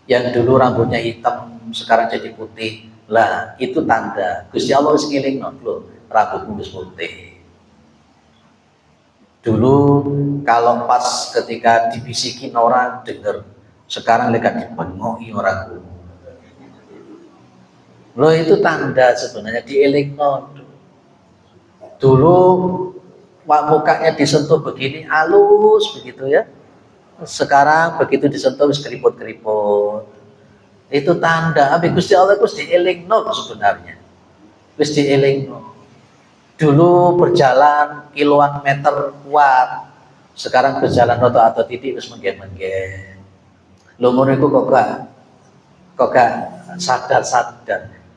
yang dulu rambutnya hitam sekarang jadi putih. Lah, itu tanda Gusti Allah wis ngelingno lho, rambutmu wis putih. Dulu kalau pas ketika dibisikin orang denger, sekarang leka dibengoki orang. Loh, itu tanda sebenarnya dielingno. Dulu mukanya disentuh begini halus begitu ya. Sekarang begitu disentuh wis keriput-keriput. Itu tanda abi Gusti Allah wis dielingno sebenarnya. Wis dielingno. Dulu berjalan kiloan meter kuat. Sekarang berjalan roto atau titik wis menggen-menggen. Lho ngono iku kok gak sadar.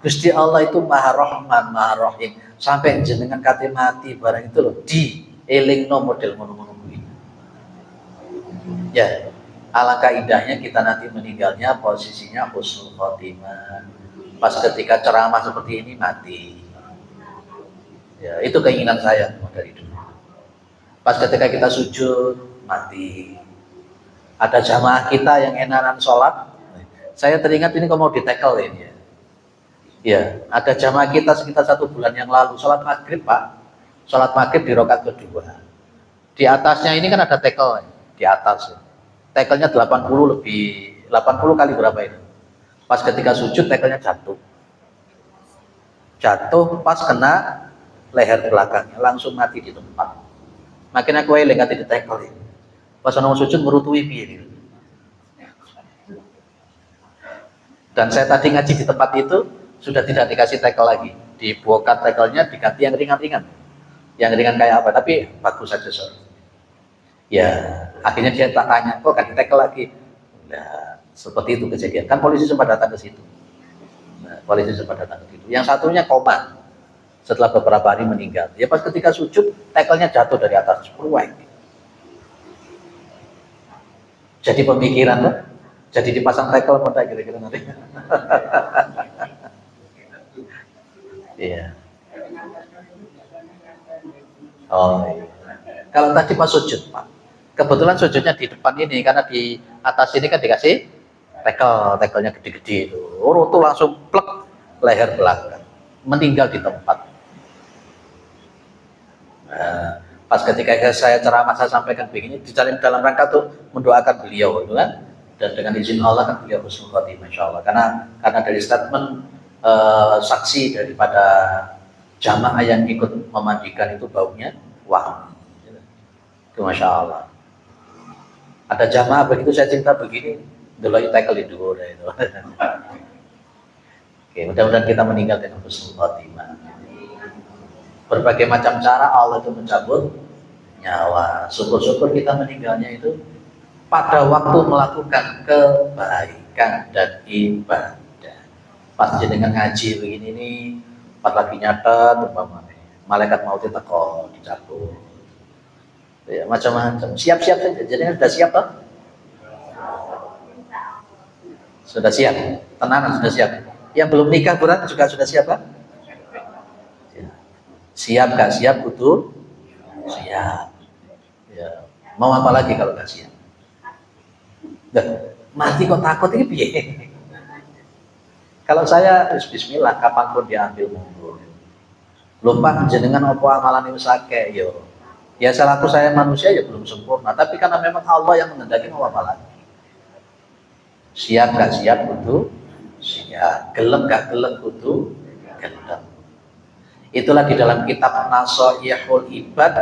Gusti Allah itu Maha Rahman, Maha Rahim. Sampai jenengan kate mati barang itu loh dielingno model ngono-ngono kuwi. Ya, alangkah indahnya kita nanti meninggalnya posisinya husnul khotimah. Pas ketika ceramah seperti ini mati. Ya, itu keinginan saya dari dulu. Pas ketika kita sujud mati. Ada jamaah kita yang enakan sholat. Saya teringat ini kok mau ditekel ini ya. Ya, ada jamaah kita sekitar 1 bulan yang lalu sholat maghrib Pak. Sholat maghrib di rakaat kedua. Di atasnya ini kan ada tekel di atas. Tekelnya 80 kali berapa ini? Pas ketika sujud tekelnya jatuh. Jatuh pas kena leher belakangnya, langsung mati di tempat. Makin aku eling kate ditekel ini. Pas ono sujud merutui piye gitu. Dan saya tadi ngaji di tempat itu sudah tidak dikasih tekel lagi, dibongkar tekelnya, diganti yang ringan-ringan. Yang ringan kayak apa? Tapi bagus saja soal. Ya, akhirnya dia tak tanya, kok kan ditekel lagi? Nah, seperti itu kejadian. Kan polisi sempat datang ke situ. Yang satunya koma. Setelah beberapa hari meninggal. Ya pas ketika sujud, tekelnya jatuh dari atas. Jadi pemikiran lah. Jadi dipasang tekel apa kira-kira nanti. Iya. Oh, iya. Kalau tadi pas sujud Pak, kebetulan sujudnya di depan ini karena di atas ini kan dikasih tekelnya gede-gede itu. Tuh langsung plek leher belakang, meninggal di tempat. Nah, pas ketika saya ceramah saya sampaikan begini, dalam rangka tuh mendoakan beliau, itu kan, dan dengan izin Allah kan beliau husnul khotimah insyaallah. Karena dari statement saksi daripada jamaah yang ikut memandikan itu baunya wangi. Itu Masya Allah. Ada jamaah begitu saya cerita begini, dulu tackle itu udah itu. Oke, mudah-mudahan kita meninggal dengan husnul khotimah. Berbagai macam cara Allah itu mencabut nyawa. Syukur-syukur kita meninggalnya itu pada waktu melakukan kebaikan dan ibadah. Pas jenengan ngaji begini nih, pas lagi nyatet, malaikat maut itu teko dicabut. Ya, macam-macam. Siap-siap saja. Jadi sudah siap toh? Sudah siap. Tenang, sudah siap. Yang belum nikah berat juga sudah siap kan? Ya. Siap gak siap kudu siap. Ya. Mau apa lagi kalau gak siap? Mati kok takut ini piye? Kalau saya bismillah kapanpun diambil mundur. Lupa jenengan apa amalan ini sake yo. Ya salahku saya manusia ya belum sempurna, tapi karena memang Allah yang menghendaki mau apa lagi. Siap gak siap kudu siap, gelem gak gelem kudu gelem. Itulah di dalam kitab Nasoihul Ibad,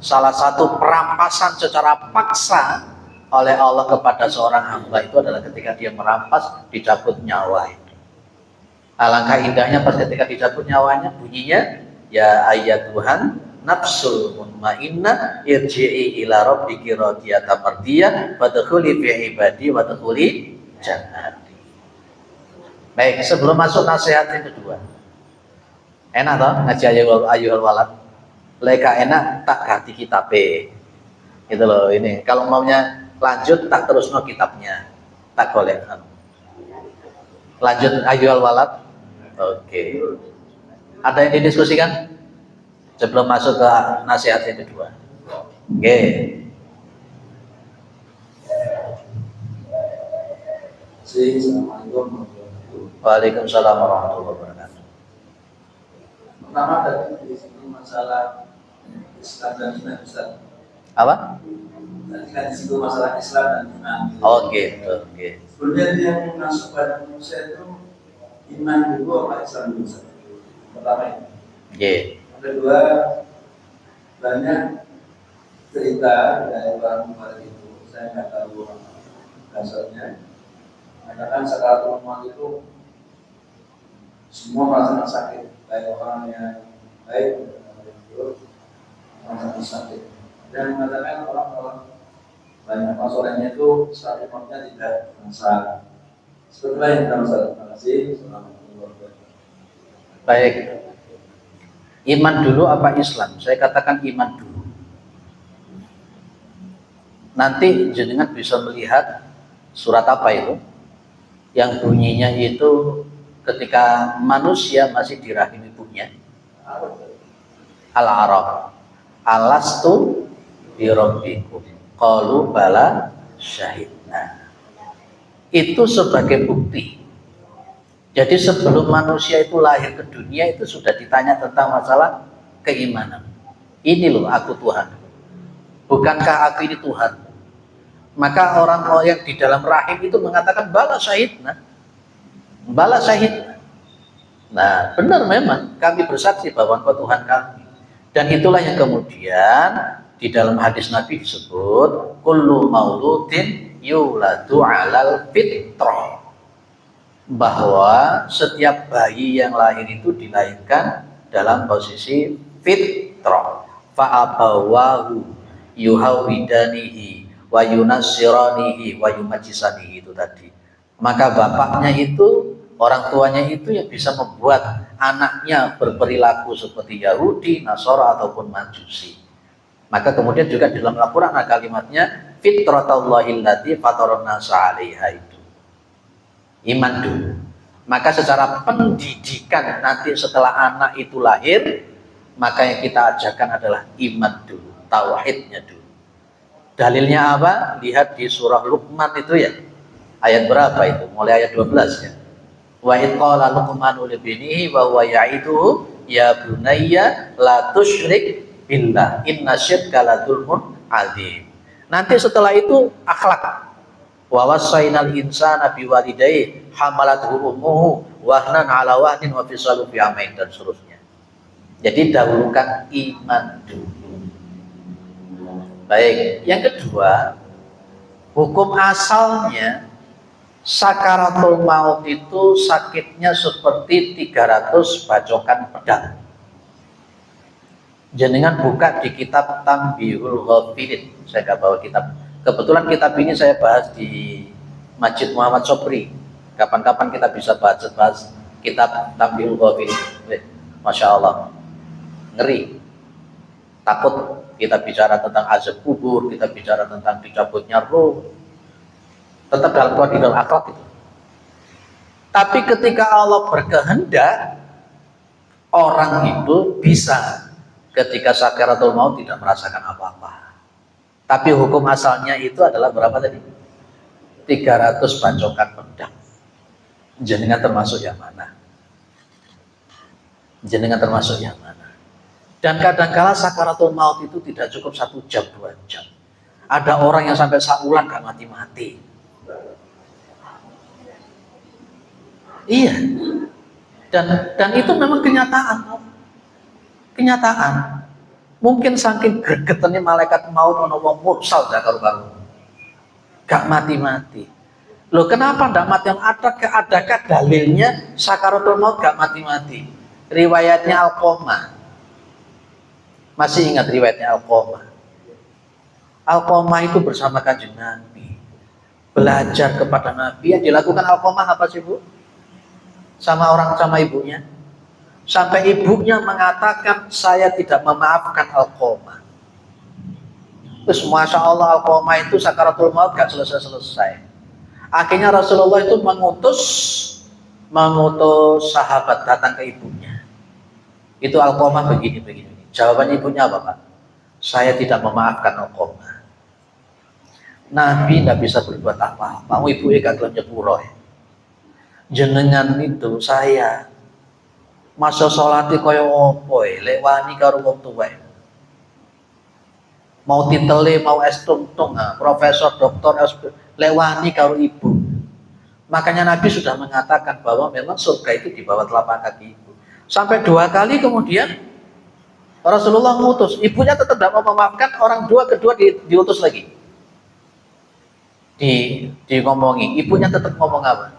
salah satu perampasan secara paksa oleh Allah kepada seorang hamba itu adalah ketika dia merampas, dicabut nyawa itu. Alangkah indahnya pas ketika dicabut nyawanya, bunyinya ya ayat Tuhan nafsul mutmainnah irji'i ila rabbiki radiyatan mardiyah wadkhuli fi ibadi wadkhuli jannati. Baik, sebelum masuk nasihat yang kedua, enak toh ngaji ayyuhal walad? Leka enak tak ganti kitabe gitu loh. Ini kalau maunya lanjut tak terus no kitabnya, tak boleh lanjut ayyuhal walad. Oke. Ada yang didiskusikan sebelum masuk ke nasihat yang kedua? Oke. Assalamualaikum. Waalaikumsalam warahmatullahi wabarakatuh. Pertama tadi di sini masalah Islam dan iman, Ustaz. Apa? Tadi kan di situ masalah Islam dan iman. Oke. Sebelumnya yang masuk pada manusia itu iman dulu apa Islam dulu, Ustaz? Pertama itu. Oke. Yang kedua, banyak cerita dari orang Bukhari itu, saya nggak tahu dasarnya. Mengatakan sakaratul maut itu semua merasakan sakit, baik orang yang baik maupun orang yang buruk merasakan sakit. Dan mengatakan orang-orang banyak masalahnya itu sakit mautnya tidak terasa. Seperti yang kita masalah. Terima kasih. Assalamualaikum. Baik. Iman dulu apa Islam? Saya katakan iman dulu. Nanti jenengan bisa melihat surat apa itu? Yang bunyinya itu ketika manusia masih di rahim ibunya. Al-A'raf. Alastu bi rabbikum. Qalu bala syahidna. Itu sebagai bukti. Jadi sebelum manusia itu lahir ke dunia itu sudah ditanya tentang masalah keimanan. Ini loh aku Tuhan. Bukankah aku ini Tuhan? Maka orang yang di dalam rahim itu mengatakan bala syahidna. Bala syahidna. Nah benar memang kami bersaksi bahwa engkau Tuhan kami. Dan itulah yang kemudian di dalam hadis Nabi disebut kullu mauludin yuladu alal fitrah, bahwa setiap bayi yang lahir itu dilahirkan dalam posisi fitrah. Fa'abawahu yuhawidanihi wa yunassiranihi wa yumajjisanihi, itu tadi. Maka bapaknya itu, orang tuanya itu yang bisa membuat anaknya berperilaku seperti Yahudi, Nasara ataupun Majusi. Maka kemudian juga di dalam Al-Quran ada kalimatnya fitratallahi allati fataran nasa 'alaiha, itu iman dulu. Maka secara pendidikan nanti setelah anak itu lahir, maka yang kita ajarkan adalah iman dulu, tauhidnya dulu. Dalilnya apa? Lihat di surah Luqman itu ya. Ayat berapa itu? Mulai ayat 12 ya. Wa id qala Luqmanu li binihi wa huwa ya'iduhu ya bunayya la tusyrik billah inna syirka la dzulmun adzim. Nanti setelah itu akhlak. Wa wasainal insana biwalidayhi hamalathu ummuhu wahnan ala wahnin wa fisaluhu fi amain, dan seterusnya. Jadi dahulukan iman dulu. Baik, yang kedua, hukum asalnya sakaratul maut itu sakitnya seperti 300 bacokan pedang. Jenengan buka di kitab Tanbihul Ghafilin. Saya nggak bawa kitab. Kebetulan kitab ini saya bahas di Masjid Muhammad Sobri. Kapan-kapan kita bisa bahas kitab Tanbihul Ghafilin. Masya Allah, ngeri, takut kita bicara tentang azab kubur, kita bicara tentang dicabutnya roh, tetap dalam koridor akhlak itu. Tapi ketika Allah berkehendak, orang itu bisa ketika sakaratul maut tidak merasakan apa-apa. Tapi hukum asalnya itu adalah berapa tadi? 300 bancokan pedang. Jenengan termasuk yang mana? Jenengan termasuk yang mana? Dan kadangkala sakaratul maut itu tidak cukup 1 jam, 2 jam. Ada orang yang sampai saulan gak mati-mati. Iya. Dan itu memang kenyataan. Kenyataan. Mungkin saking gregetannya malaikat maut ono wong mursal karu-karu. Gak mati-mati. Loh kenapa ndak mati? Adakah dalilnya sakaratul maut gak mati-mati? Riwayatnya Al-Qomah. Masih ingat riwayatnya Al-Qomah? Al-Qomah itu bersama Kanjeng Nabi, belajar kepada Nabi. Yang dilakukan Al-Qomah apa sih, Bu? Sama ibunya. Sampai ibunya mengatakan, saya tidak memaafkan Al-Qomah. Terus Masya Allah, Al-Qomah itu sakaratul maut gak selesai-selesai. Akhirnya Rasulullah itu mengutus sahabat datang ke ibunya. Itu Al-Qomah begini. Jawaban ibunya apa, Pak? Saya tidak memaafkan Al-Qomah. Nabi tidak bisa berbuat apa-apa. Ibu gak gelem nyepuro. Jenengan itu saya masa sholati kaya opo lek wani karo wong tuwa. Mau titele, mau S-tung-tung, profesor, doktor, lek wani karo ibu. Makanya Nabi sudah mengatakan bahwa memang surga itu di bawah telapak kaki ibu. Sampai 2 kali kemudian Rasulullah mengutus, ibunya tetap tidak mau memaafkan, kedua diutus lagi. Ngomongi, ibunya tetap ngomong apa?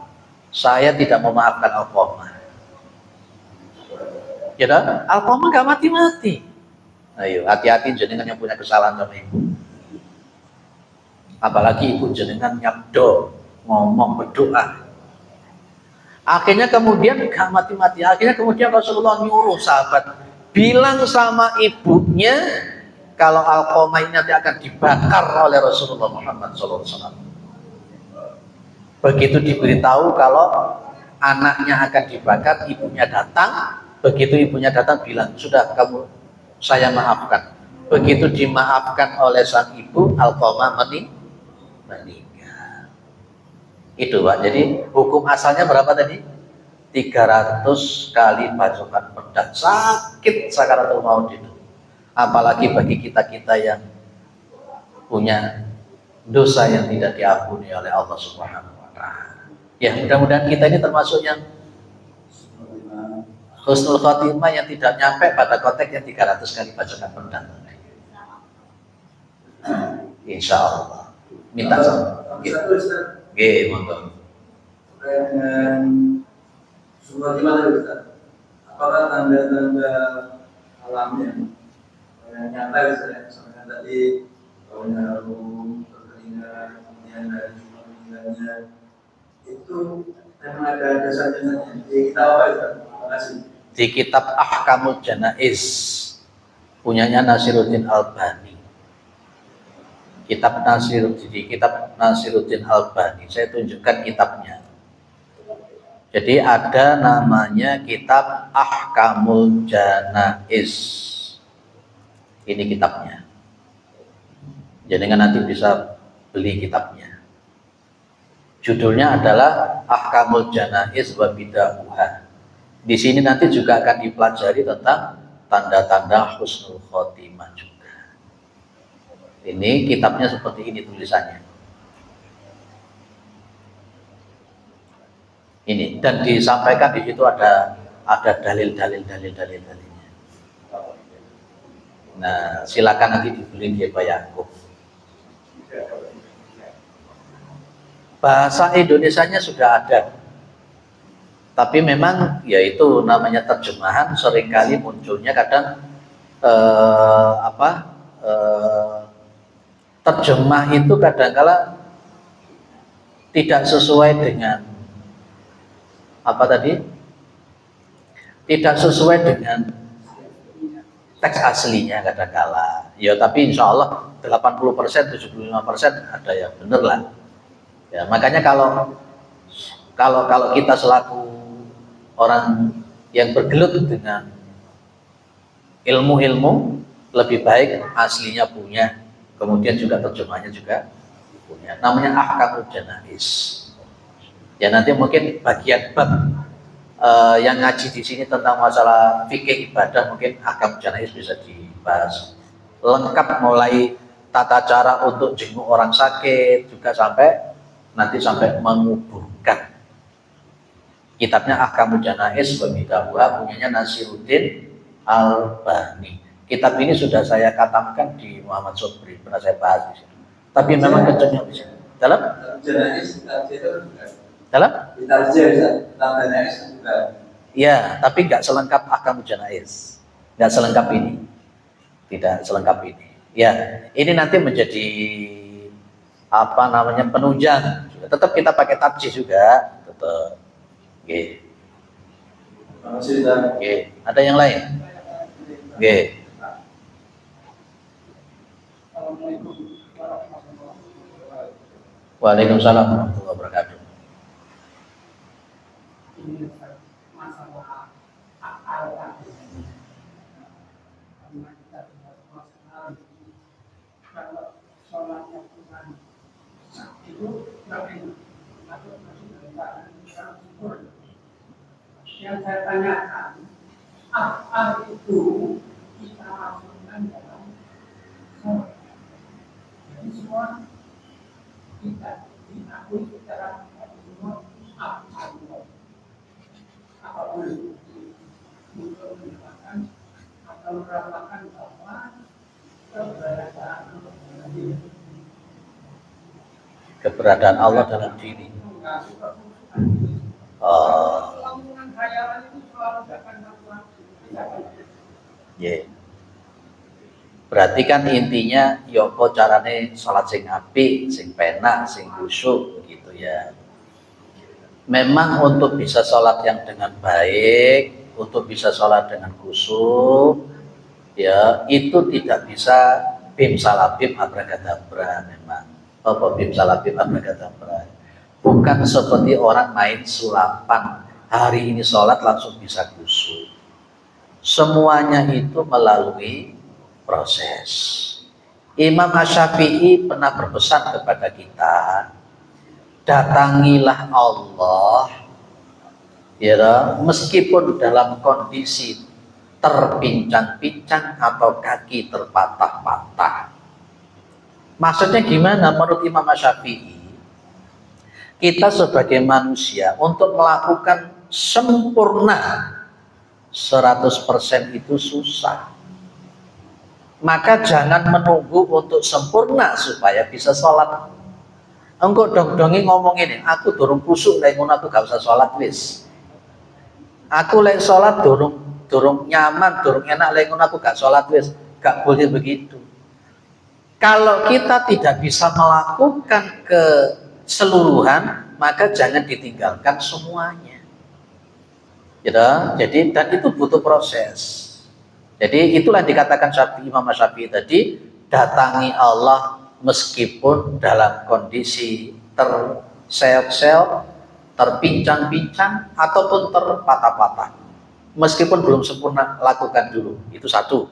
Saya tidak memaafkan Al-Qomah. Ya dah, Al-Qomah gak mati-mati. Ayo, hati-hati jenengan yang punya kesalahan sama ibu. Apalagi ibu jenengan nyabdo, ngomong, berdoa. Akhirnya kemudian gak mati-mati. Akhirnya kemudian Rasulullah nyuruh sahabat, bilang sama ibunya kalau Al-Qomah ini nanti akan dibakar oleh Rasulullah Muhammad SAW. Begitu diberitahu kalau anaknya akan dibakar, ibunya datang. Begitu ibunya datang bilang, sudah kamu saya maafkan. Begitu dimaafkan oleh sang ibu, Al-Qomah meninggal. Itu Pak. Jadi hukum asalnya berapa tadi? 300 kali bacokan pedang. Sakit sakaratul maut itu. Apalagi bagi kita-kita yang punya dosa yang tidak diampuni oleh Allah Subhanahu wa taala. Ya, mudah-mudahan kita ini termasuk yang husnul khotimah, yang tidak nyampe pada konteks yang 300 kali bacokan pedang. Insya Allah. Minta sama. Oke, monggo. Semua gimana Ustaz? Apakah tanda-tanda alam yang nyata misalnya tadi baunya harum, berkeringat, kemudian dari jumlah meninggalnya itu memang ada dasar-dasarnya di kitab apa Ustaz? Terima kasih. Di kitab Ahkamul Janaiz punyanya Nasiruddin Albani. Kitab Nasiruddin Albani, saya tunjukkan kitabnya. Jadi ada namanya kitab Ahkamul Janaiz. Ini kitabnya. Jenengan nanti bisa beli kitabnya. Judulnya adalah Ahkamul Janaiz wa Bid'ahuha. Di sini nanti juga akan dipelajari tentang tanda-tanda husnul khotimah juga. Ini kitabnya seperti ini tulisannya. Ini, dan disampaikan di situ ada dalil-dalilnya. Nah, silakan nanti dibeli di Pak Yakub. Bahasa Indonesianya sudah ada, tapi memang ya itu namanya terjemahan, seringkali munculnya kadang terjemah itu kadang-kala tidak sesuai dengan tidak sesuai dengan teks aslinya kadang-kala. Ya tapi insya Allah 80%, 75% ada yang benar lah. Ya, makanya kalau kita selaku orang yang bergelut dengan ilmu-ilmu, lebih baik aslinya punya, kemudian juga terjemahnya juga punya. Namanya ahkamul janais. Ya nanti mungkin bagian bab yang ngaji di sini tentang masalah fikih ibadah, mungkin ahkamul janais bisa dibahas lengkap, mulai tata cara untuk jenguk orang sakit juga sampai menguburkan. Kitabnya Ahkamul Janais bagi Dawah, punyanya Nasiruddin Albani. Kitab ini sudah saya katamkan di Muhammad Sobri, pernah saya bahas di sini. Tapi memang kencangnya di sini. Dalam ya, tapi nggak selengkap Ahkamul Janais, nggak selengkap ini, tidak selengkap ini. Ya, ini nanti menjadi penunjang. Tetap kita pakai tarjih juga, tetap. Oke. Oke. Ada yang lain? Oke. Waalaikumsalam warahmatullahi wabarakatuh. Yang saya tanyakan, apa itu kita masukkan dalam sholat? Jadi semua kita diakui secara semua apa boleh untuk mengatakan atau merasakan bahwa keberadaan Allah dalam diri. Yeah. Berarti kan intinya yoko carane sholat sing apik, sing penak, sing khusyuk begitu ya. Memang untuk bisa sholat yang dengan baik, untuk bisa sholat dengan khusyuk, ya itu tidak bisa bim salabim abrakadabra. Memang apa bim salabim abrakadabra? Bukan seperti orang main sulapan, hari ini sholat langsung bisa khusyuk. Semuanya itu melalui proses. Imam Asy-Syafi'i pernah berpesan kepada kita, datangilah Allah ya, meskipun dalam kondisi terpincang-pincang atau kaki terpatah-patah. Maksudnya gimana menurut Imam Asy-Syafi'i? Kita sebagai manusia untuk melakukan sempurna 100% itu susah. Maka jangan menunggu untuk sempurna supaya bisa sholat. Engkau dong-dongi ngomong ini, aku durung kusuk lek ngono aku gak usah sholat wis. Aku lek sholat durung nyaman, durung enak lek ngono aku gak sholat wis. Gak boleh begitu. Kalau kita tidak bisa melakukan keseluruhan, maka jangan ditinggalkan semuanya. Gitu? Jadi dan itu butuh proses. Jadi itulah dikatakan Imam Syafi'i tadi, datangi Allah meskipun dalam kondisi tersel-sel, terpincang-pincang ataupun terpatah-patah. Meskipun belum sempurna, lakukan dulu. Itu satu.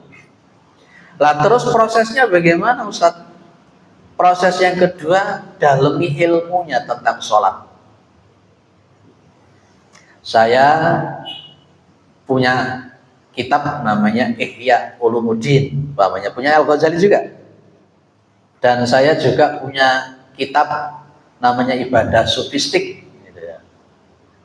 Lah terus prosesnya bagaimana Ustaz? Proses yang kedua, dalemi ilmunya tentang sholat. Saya punya kitab namanya Ihya Ulumuddin, punya Al-Ghazali juga. Dan saya juga punya kitab namanya Ibadah Sofistik. Gitu ya.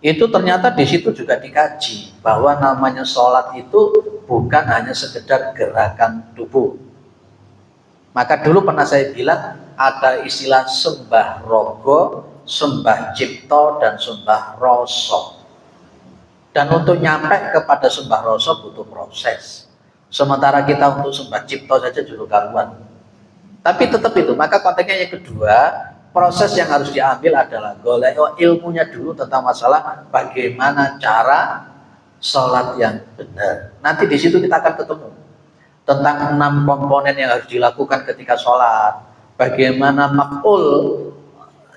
Itu ternyata di situ juga dikaji bahwa namanya sholat itu bukan hanya sekedar gerakan tubuh. Maka dulu pernah saya bilang ada istilah sembah rogo, sembah cipto, dan sembah rasa. Dan untuk nyampe kepada sembah rasa butuh proses. Sementara kita untuk sembah cipto saja juru karuan. Tapi tetap itu, maka konteksnya yang kedua, proses yang harus diambil adalah golek ilmunya dulu tentang masalah bagaimana cara sholat yang benar. Nanti di situ kita akan ketemu tentang 6 komponen yang harus dilakukan ketika sholat, bagaimana maf'ul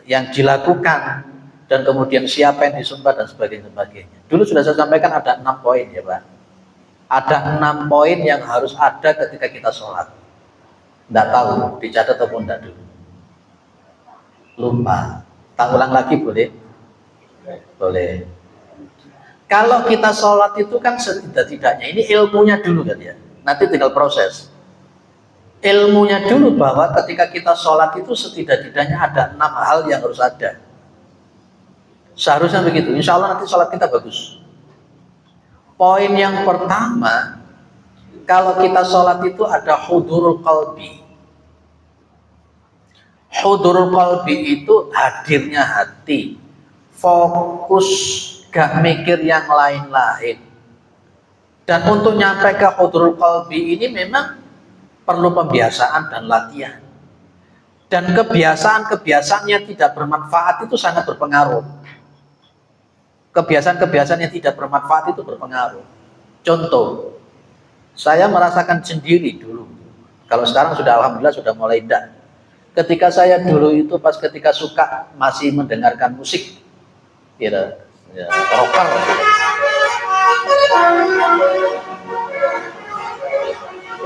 yang dilakukan, dan kemudian siapa yang disumpah dan sebagainya. Dulu sudah saya sampaikan ada 6 poin ya Pak. Ada 6 poin yang harus ada ketika kita sholat. Tidak tahu, dicatat ataupun tidak dulu. Lupa. Tak ulang lagi boleh? Boleh. Kalau kita sholat itu kan setidak-tidaknya, ini ilmunya dulu kan ya. Nanti tinggal proses. Ilmunya dulu bahwa ketika kita sholat itu setidak-tidaknya ada 6 hal yang harus ada. Seharusnya begitu. Insya Allah nanti sholat kita bagus. Poin yang pertama, kalau kita sholat itu ada hudurul qalbi. Hudurul qalbi itu hadirnya hati, fokus, gak mikir yang lain-lain. Dan untuk nyampe ke hudurul qalbi ini memang perlu pembiasaan dan latihan. Dan kebiasaan-kebiasaan yang tidak bermanfaat itu sangat berpengaruh. Kebiasaan-kebiasaan yang tidak bermanfaat itu berpengaruh. Contoh, saya merasakan sendiri dulu. Kalau sekarang sudah alhamdulillah sudah mulai tidak. Ketika saya dulu itu pas ketika suka masih mendengarkan musik, gitu, ya, rocker.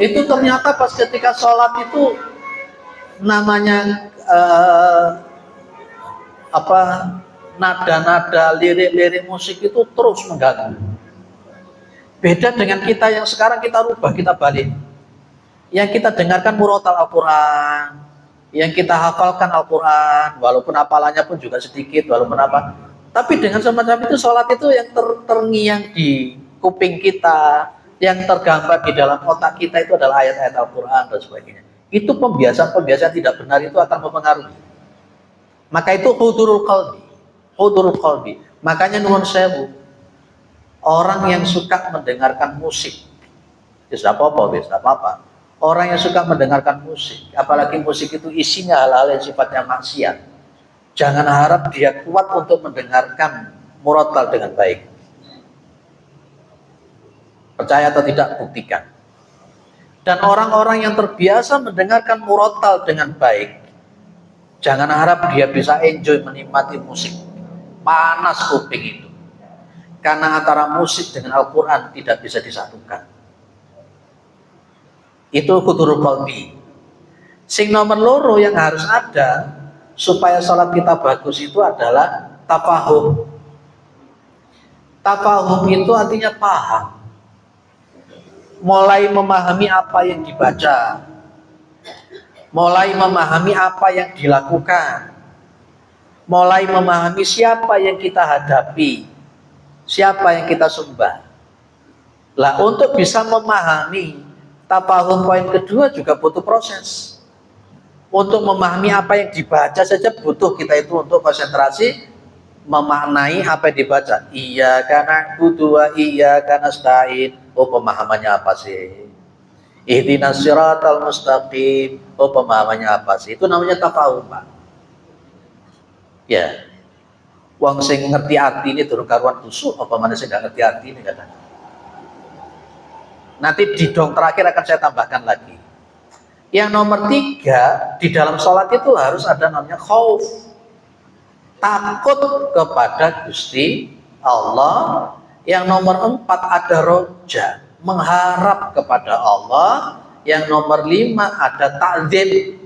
Itu ternyata pas ketika sholat itu namanya nada-nada, lirik-lirik musik itu terus mengganggu. Beda dengan kita yang sekarang kita rubah, kita balik. Yang kita dengarkan murotal Al-Quran, yang kita hafalkan Al-Quran, walaupun hafalannya pun juga sedikit, walaupun apa. Tapi dengan semacam itu, sholat itu yang terngiang di kuping kita, yang tergambar di dalam otak kita itu adalah ayat-ayat Al-Quran dan sebagainya. Itu pembiasaan-pembiasaan tidak benar itu akan mempengaruhi. Maka itu hudurul qalbi. Hudurul qalbi. Makanya nuwun sewu, orang yang suka mendengarkan musik, tidak apa-apa. Orang yang suka mendengarkan musik, apalagi musik itu isinya hal-hal yang sifatnya maksiat, jangan harap dia kuat untuk mendengarkan murotal dengan baik. Percaya atau tidak, buktikan. Dan orang-orang yang terbiasa mendengarkan murotal dengan baik, jangan harap dia bisa enjoy menikmati musik. Panas kuping itu. Karena antara musik dengan Al-Quran tidak bisa disatukan. Itu hudurul qalbi. Sing nomor loro yang harus ada supaya sholat kita bagus itu adalah tafahum. Tafahum itu artinya paham. Mulai memahami apa yang dibaca, mulai memahami apa yang dilakukan, mulai memahami siapa yang kita hadapi, siapa yang kita sembah. Lah untuk bisa memahami tafahum poin kedua juga butuh proses. Untuk memahami apa yang dibaca saja butuh kita itu untuk konsentrasi memaknai apa yang dibaca. Iya karena na'budu iya karena nasta'in. Oh pemahamannya apa sih? Ihdinas siratal mustaqim. Oh pemahamannya apa sih? Itu namanya tafahum, Pak. Ya. Wong sing ngerti arti ini durung karuan tusuk apa mana sing nggak ngerti arti ini kadang. Nanti di dong terakhir akan saya tambahkan lagi. Yang nomor 3 di dalam sholat itu harus ada namanya khauf, takut kepada Gusti Allah. Yang nomor 4 ada roja, mengharap kepada Allah. Yang nomor 5 ada ta'zim,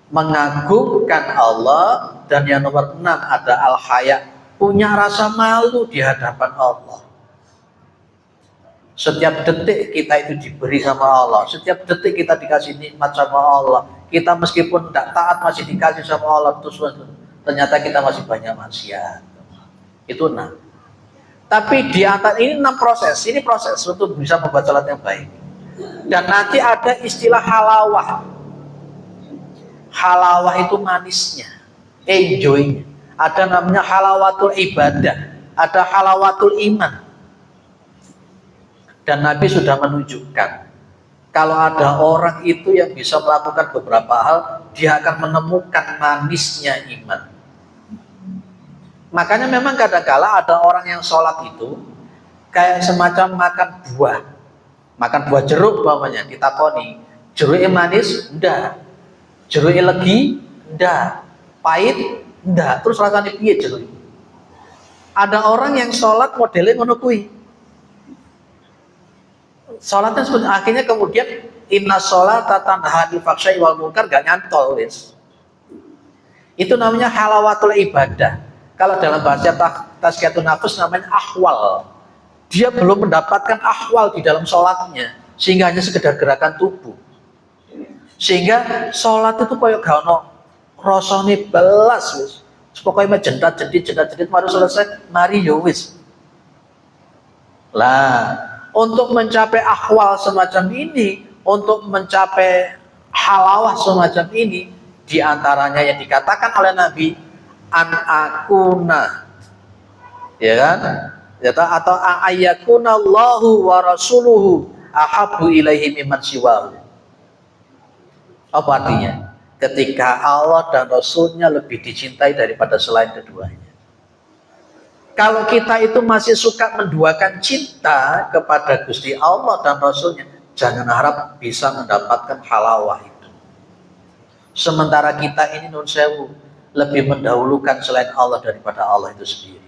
mengagungkan Allah. Dan yang nomor 6 ada al-haya, punya rasa malu di hadapan Allah. Setiap detik kita itu diberi sama Allah. Setiap detik kita dikasih nikmat sama Allah. Kita meskipun tidak taat masih dikasih sama Allah. Terus ternyata kita masih banyak maksiat. Itu 6. Tapi di antara ini 6 proses. Ini proses untuk bisa membuat salat yang baik. Dan nanti ada istilah halawah. Halawah itu manisnya, enjoynya. Ada namanya halawatul ibadah. Ada halawatul iman. Dan Nabi sudah menunjukkan kalau ada orang itu yang bisa melakukan beberapa hal, dia akan menemukan manisnya iman. Makanya memang kadang-kala ada orang yang sholat itu kayak semacam makan buah. Makan buah jeruk umpamanya, ditakoni, jeruknya manis? Enggak. Jeruknya legi? Enggak. Pahit? Enggak. Terus rasanya piye jeruk? Ada orang yang sholat modelnya ngono kuwi. Sholatnya akhirnya kemudian inna sholata tanha 'anil fahsya'i wal munkar, gak nyantol wis. Itu namanya halawatul ibadah. Kalau dalam bahasa tazkiyatun nafs namanya ahwal. Dia belum mendapatkan ahwal di dalam sholatnya, sehingga hanya sekedar gerakan tubuh. Sehingga sholat itu kayak gak ono rasane belas wis. Pokoknya jendat-jedit mari selesai, mari yo wis. Lah, untuk mencapai ahwal semacam ini, untuk mencapai halawah semacam ini, diantaranya yang dikatakan oleh Nabi an akuna, ya kan? Atau ayakuna Allahu wa rasuluhu ahabbu ilaihi mimman siwahu. Apa artinya? Ketika Allah dan Rasulnya lebih dicintai daripada selain keduanya. Kalau kita itu masih suka menduakan cinta kepada Gusti Allah dan Rasulnya, jangan harap bisa mendapatkan halawah itu. Sementara kita ini nun sewu lebih mendahulukan selain Allah daripada Allah itu sendiri.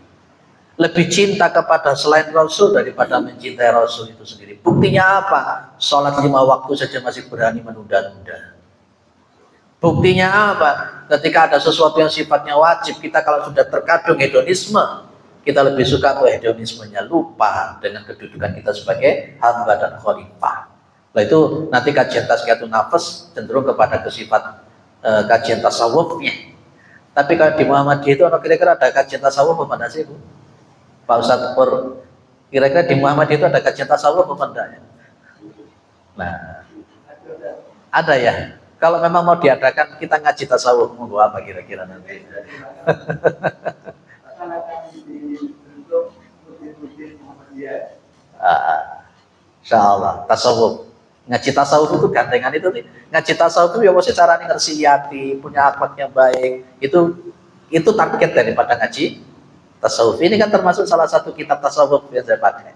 Lebih cinta kepada selain Rasul daripada mencintai Rasul itu sendiri. Buktinya apa? Sholat 5 waktu saja masih berani menunda-nunda. Buktinya apa? Ketika ada sesuatu yang sifatnya wajib, kita kalau sudah terkadung hedonisme, kita lebih suka ke hedonismenya, lupa dengan kedudukan kita sebagai hamba dan khalifah. Nah itu nanti kajian tazkiyatun nafs cenderung kepada kesifat kajian tasawufnya. Tapi kalau di Muhammadiyah itu kira-kira ada kajian tasawuf apa enggak sih, Bu? Pak Ustadz Pur, kira-kira di Muhammadiyah itu ada kajian tasawuf apa enggak ya? Nah, ada ya. Kalau memang mau diadakan, kita ngaji tasawuf, mau apa kira-kira nanti? Insya Allah, tasawuf. Ngaji tasawuf itu gantengan itu nih. Ngaji tasawuf itu ya mesti caranya ngersiyati, punya akhlak yang baik. Itu target daripada ngaji tasawuf. Ini kan termasuk salah satu kitab tasawuf yang saya pakai.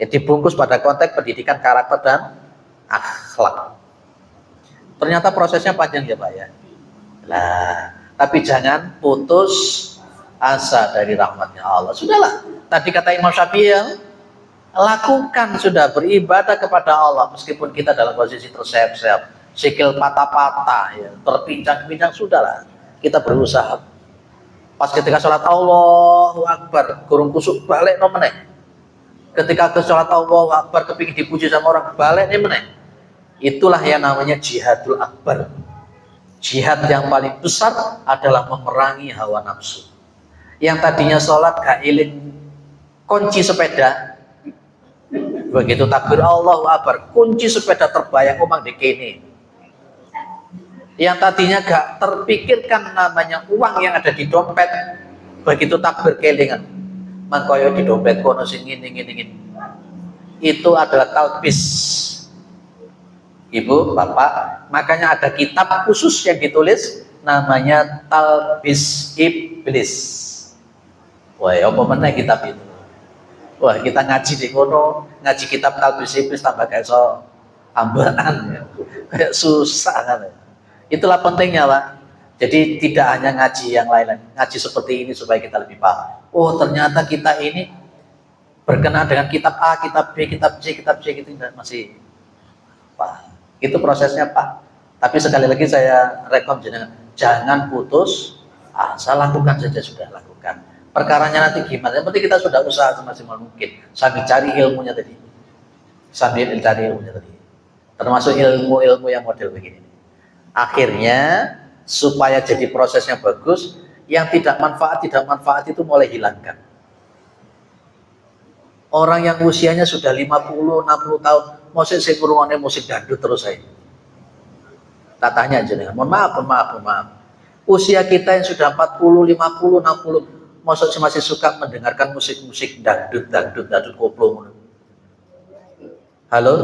Jadi dibungkus pada konteks pendidikan karakter dan akhlak. Ternyata prosesnya panjang ya Pak ya. Lah, tapi jangan putus asa dari rahmatnya Allah. Sudahlah. Tadi kata Imam Syafi'i, lakukan sudah beribadah kepada Allah meskipun kita dalam posisi terseok-seok, sikil patah-patah, ya, terpincang-pincang, sudahlah. Kita berusaha. Pas ketika sholat Allahu Akbar, kurung kusuk balik no meneh. Ketika ke sholat Allahu Akbar kepingin dipuji sama orang, balik nih meneh. Itulah yang namanya jihadul akbar. Jihad yang paling besar adalah memerangi hawa nafsu. Yang tadinya sholat gak iling kunci sepeda, begitu takbir Allahu Akbar, kunci sepeda terbayang omang di kene. Yang tadinya gak terpikirkan namanya uang yang ada di dompet, begitu takbir kelingan, mangkoyo di dompet kono sing ngene. Itu adalah talbis. Ibu, Bapak, makanya ada kitab khusus yang ditulis namanya Talbis Iblis. Wah, apa meneh kitab itu? Wah, kita ngaji di kono, ngaji kitab Talbis Iblis tambah kayak so ambaan ya. Kayak susah kan. Itulah pentingnya, Pak. Jadi tidak hanya ngaji yang lain-lain, ngaji seperti ini supaya kita lebih paham. Oh, ternyata kita ini berkenaan dengan kitab A, kitab B, kitab C gitu masih Pak. Itu prosesnya Pak. Tapi sekali lagi saya rekom jangan putus asa, lakukan saja, sudah lakukan. Perkaranya nanti gimana? Yang penting kita sudah usaha semaksimal mungkin sambil cari ilmunya tadi. Termasuk ilmu-ilmu yang model begini. Akhirnya supaya jadi prosesnya bagus, yang tidak manfaat itu mulai hilangkan. Orang yang usianya sudah 50, 60 tahun, musik sing ngrungokne musik dangdut terus saya. Tak tanya jenengan, mohon maaf. Usia kita yang sudah 40, 50, 60, masih suka mendengarkan musik-musik dangdut koplo. Halo?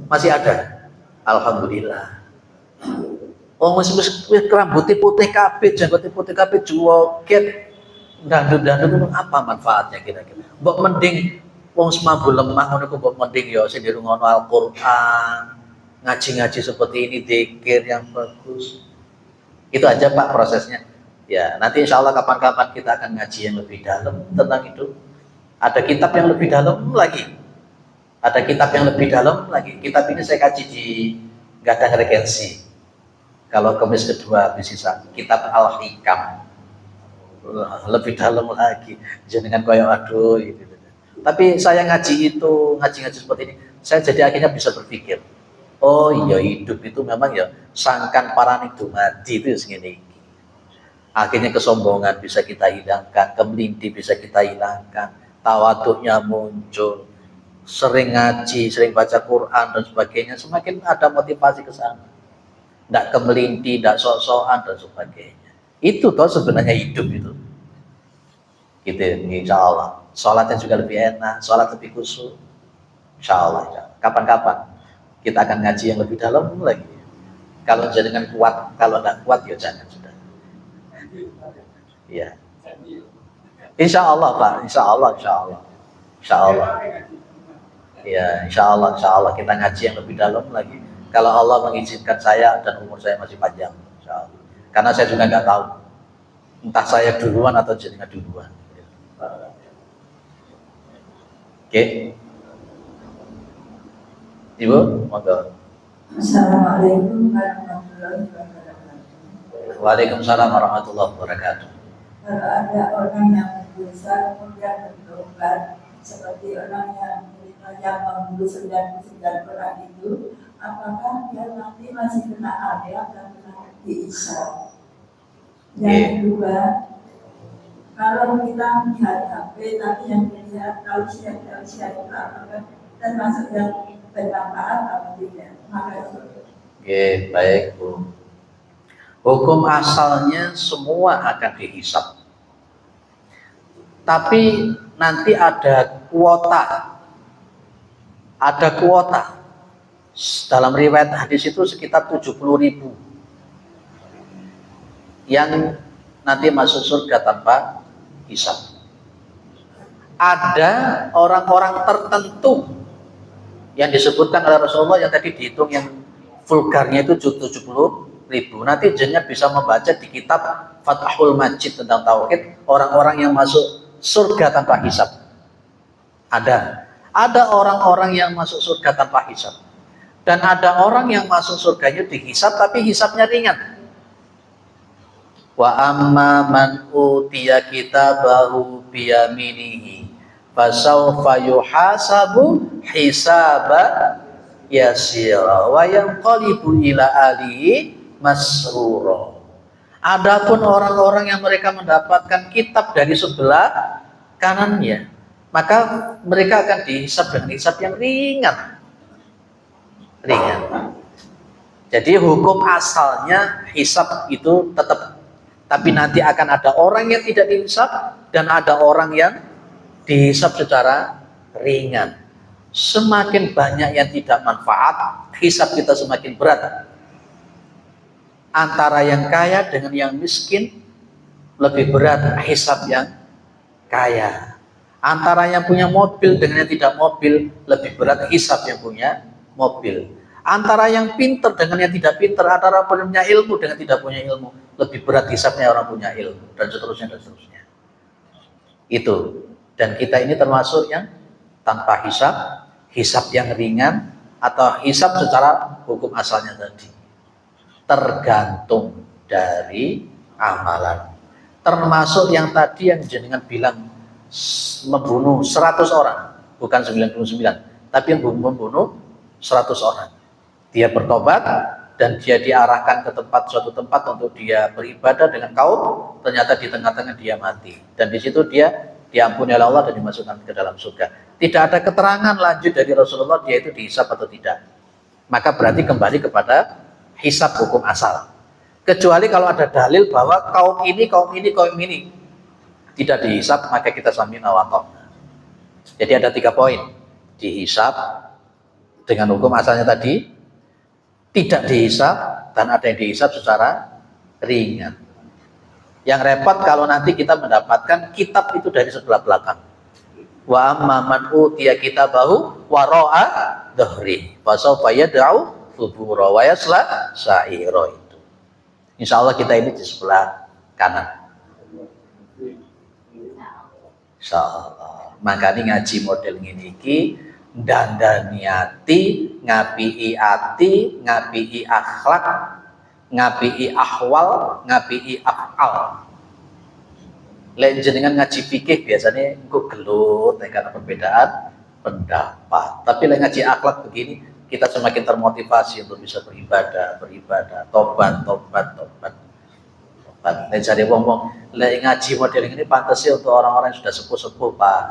Masih ada? Alhamdulillah. Oh, musik rambutnya putih kabeh, janggutnya putih kabeh, joget dangdut apa manfaatnya kira-kira? Mbok mending wong semambu lemah ngono ku mbok mending ya sing dirungono Al-Qur'an, ngaji-ngaji seperti ini, zikir yang bagus. Itu aja Pak prosesnya. Ya, nanti insya Allah kapan-kapan kita akan ngaji yang lebih dalam tentang itu. Ada kitab yang lebih dalam lagi. Ada kitab yang lebih dalam lagi. Kitab ini saya kaji di Gadang Regensi. Kalau Kamis kedua bisa kitab Al-Hikam. Lebih dalam lagi. Jangan koyo aduh gitu. Tapi saya ngaji seperti ini, saya jadi akhirnya bisa berpikir. Oh iya, hidup itu memang ya sangkan paraning dumadi itu segini. Akhirnya kesombongan bisa kita hilangkan, kemelinti bisa kita hilangkan, tawaduknya muncul, sering ngaji, sering baca Quran dan sebagainya, semakin ada motivasi ke sana. Tidak kemelinti, tidak sok-sokan dan sebagainya. Itu toh sebenarnya hidup itu. Gitu, insya Allah. Sholatnya juga lebih enak, sholat lebih khusyuk. Insya Allah. Kapan-kapan kita akan ngaji yang lebih dalam lagi. Kalau jangan kuat, kalau tidak kuat ya jangan sudah. Ya. Insya Allah Pak, insya Allah. Ya, insya Allah kita ngaji yang lebih dalam lagi. Kalau Allah mengizinkan saya dan umur saya masih panjang, insya Allah. Karena saya juga nggak tahu, entah saya duluan atau jenengan duluan. Oke. Ibu, monggo. Assalamualaikum warahmatullahi wabarakatuh. Waalaikumsalam warahmatullahi wabarakatuh. Kalau ada orang yang berdosa kemudian bertobat, seperti orang yang mengguru 99 Quran itu, apakah dia nanti masih kena adab dan kena diisap? Yang kedua, kalau kita melihat HP tapi yang dilihat tausiah itu apakah termasuk yang bermanfaat atau tidak? Makasih. Oke, baik Bu. Hukum asalnya semua akan dihisap. Tapi nanti ada kuota. Ada kuota. Dalam riwayat hadis itu sekitar 70.000 yang nanti masuk surga tanpa hisap. Ada orang-orang tertentu yang disebutkan oleh Rasulullah yang tadi dihitung yang vulgarnya itu 70.000. Nanti jinnya bisa membaca di kitab Fathul Majid tentang tauhid, orang-orang yang masuk surga tanpa hisap. Ada orang-orang yang masuk surga tanpa hisap. Dan ada orang yang masuk surganya dihisap tapi hisapnya ringan. Wa amma man utiya kitabahu biyaminihi fasawfa yuhasabu hisaba yasira wa yanqalibu ila alihi masrura. Adapun orang-orang yang mereka mendapatkan kitab dari sebelah kanannya, maka mereka akan dihisab dengan hisab yang ringan. Jadi hukum asalnya hisab itu tetap. Tapi nanti akan ada orang yang tidak dihisab dan ada orang yang dihisab secara ringan. Semakin banyak yang tidak manfaat, hisab kita semakin berat. Antara yang kaya dengan yang miskin lebih berat hisab yang kaya. Antara yang punya mobil dengan yang tidak mobil lebih berat hisab yang punya mobil. Antara yang pinter dengan yang tidak pinter, antara punya ilmu dengan tidak punya ilmu, lebih berat hisabnya orang punya ilmu, dan seterusnya. Itu. Dan kita ini termasuk yang tanpa hisab, hisab yang ringan, atau hisab secara hukum asalnya tadi. Tergantung dari amalan. Termasuk yang tadi yang jenengan bilang membunuh 100 orang, bukan 99, tapi yang membunuh 100 orang. Dia bertobat dan dia diarahkan ke suatu tempat untuk dia beribadah dengan kaum, ternyata di tengah-tengah dia mati. Dan di situ dia diampuni oleh Allah dan dimasukkan ke dalam surga. Tidak ada keterangan lanjut dari Rasulullah dia itu dihisab atau tidak. Maka berarti kembali kepada hisab hukum asal. Kecuali kalau ada dalil bahwa kaum ini tidak dihisab, maka kita samina wa ta'na. Jadi ada 3 poin. Dihisab dengan hukum asalnya tadi, tidak dihisab, dan ada yang dihisab secara ringan. Yang repot kalau nanti kita mendapatkan kitab itu dari sebelah belakang. Wa amma man utiya kitabahu wara'a dhahri fasawfa yad'u thubura wa yasla sa'ira itu. Insyaallah kita ini di sebelah kanan. Insyaallah. Makanya ngaji model ngene iki dandani ati, ngapii ati, ngapii akhlak, ngapii ahwal, ngapii af'al. Lek jenengan ngaji fikih biasanya engko gelut karena perbedaan pendapat. Tapi lek ngaji akhlak begini, kita semakin termotivasi untuk bisa beribadah, tobat. Lek jadi ngomong, lek ngaji model ini pantasnya untuk orang-orang yang sudah sepuh-sepuh, Pak.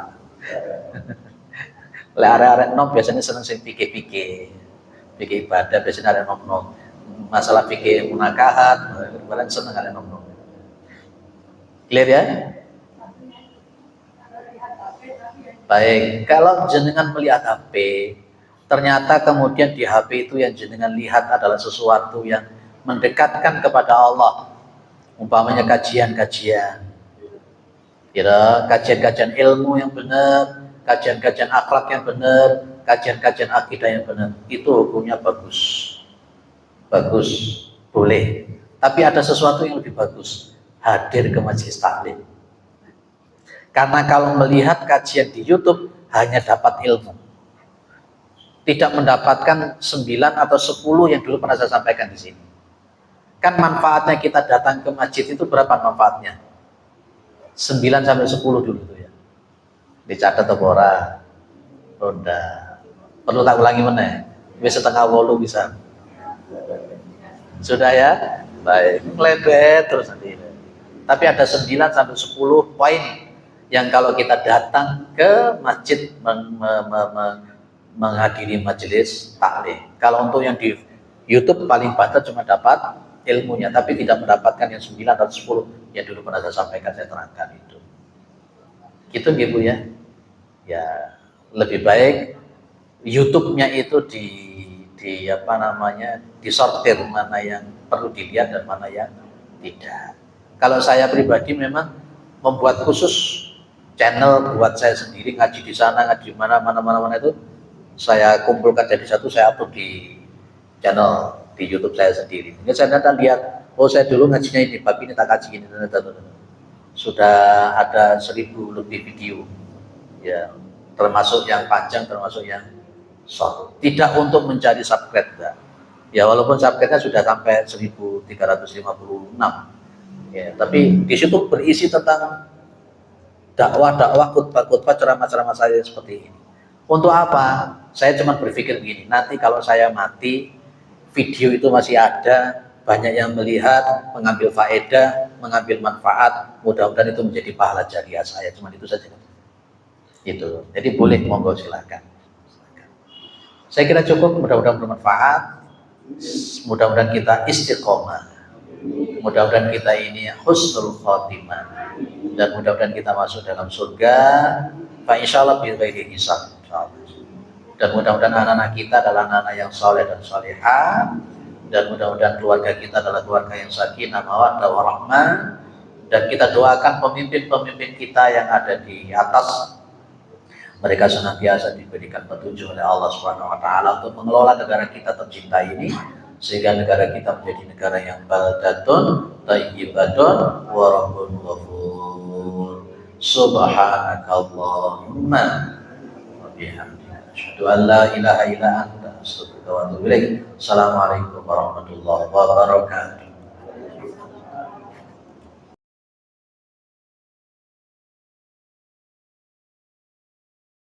Lek arek-arek nom biasanya seneng sing fikih ibadah, biasanya arek nom. Masalah fikih munakahat, kalian seneng arek nom. Clear ya? Baik, kalau jenengan melihat HP, ternyata kemudian di HP itu yang jenengan lihat adalah sesuatu yang mendekatkan kepada Allah. Umpamanya kajian-kajian. Kajian-kajian ilmu yang benar, kajian-kajian akhlak yang benar, kajian-kajian akidah yang benar. Itu hukumnya bagus. Bagus, boleh. Tapi ada sesuatu yang lebih bagus. Hadir ke majelis taklim. Karena kalau melihat kajian di YouTube hanya dapat ilmu. Tidak mendapatkan 9 atau 10 yang dulu pernah saya sampaikan di sini. Kan manfaatnya kita datang ke masjid itu berapa manfaatnya? 9 sampai 10 dulu tuh ya. Dicatat atau ora? Ronda. Perlu tak ulangi mana? Bisa setengah 8 bisa. Sudah ya? Baik. Melebar terus nanti. Tapi ada 9 sampai 10 poin yang kalau kita datang ke masjid menghadiri majelis taklim. Kalau untuk yang di YouTube paling banter cuma dapat ilmunya, tapi tidak mendapatkan yang 9 atau 10 yang dulu pernah saya sampaikan, saya terangkan itu. Gitu Bu ya. Ya, lebih baik YouTube-nya itu disortir mana yang perlu dilihat dan mana yang tidak. Kalau saya pribadi memang membuat khusus channel buat saya sendiri, ngaji di sana, ngaji mana itu saya kumpulkan jadi satu, saya upload di channel di YouTube saya sendiri. Ini saya datang lihat, oh saya dulu ngajinya ini, bab ini tak kaji ini, sudah ada 1000 lebih video, ya termasuk yang panjang, termasuk yang short. Tidak untuk mencari subscribe, ya walaupun subscribe-nya sudah sampai 1356, ya tapi di situ berisi tentang dakwah, khutbah, ceramah saya seperti ini. Untuk apa? Saya cuma berpikir begini, nanti kalau saya mati, video itu masih ada, banyak yang melihat, mengambil faedah, mengambil manfaat, mudah-mudahan itu menjadi pahala jariah saya, cuma itu saja. Itu. Jadi boleh, monggo silakan. Saya kira cukup, mudah-mudahan bermanfaat, mudah-mudahan kita istiqomah. Mudah-mudahan kita ini husnul khotimah dan mudah-mudahan kita masuk dalam surga. Fa insyaallah bi ghairi hisab. Dan mudah-mudahan anak-anak kita adalah anak-anak yang saleh dan salihah, dan mudah-mudahan keluarga kita adalah keluarga yang sakinah, mawaddah, warahmah, dan kita doakan pemimpin-pemimpin kita yang ada di atas, mereka senantiasa diberikan petunjuk oleh Allah Subhanahu wa taala untuk mengelola negara kita tercinta ini, sehingga negara kita menjadi negara yang baldatun thayyibatun wa rabbun ghafur. Subhanakallahumma wa bihamdika asyhadu an la ilaha illa anta astaghfiruka wa atubu ilaik. Assalamualaikum warahmatullahi wabarakatuh.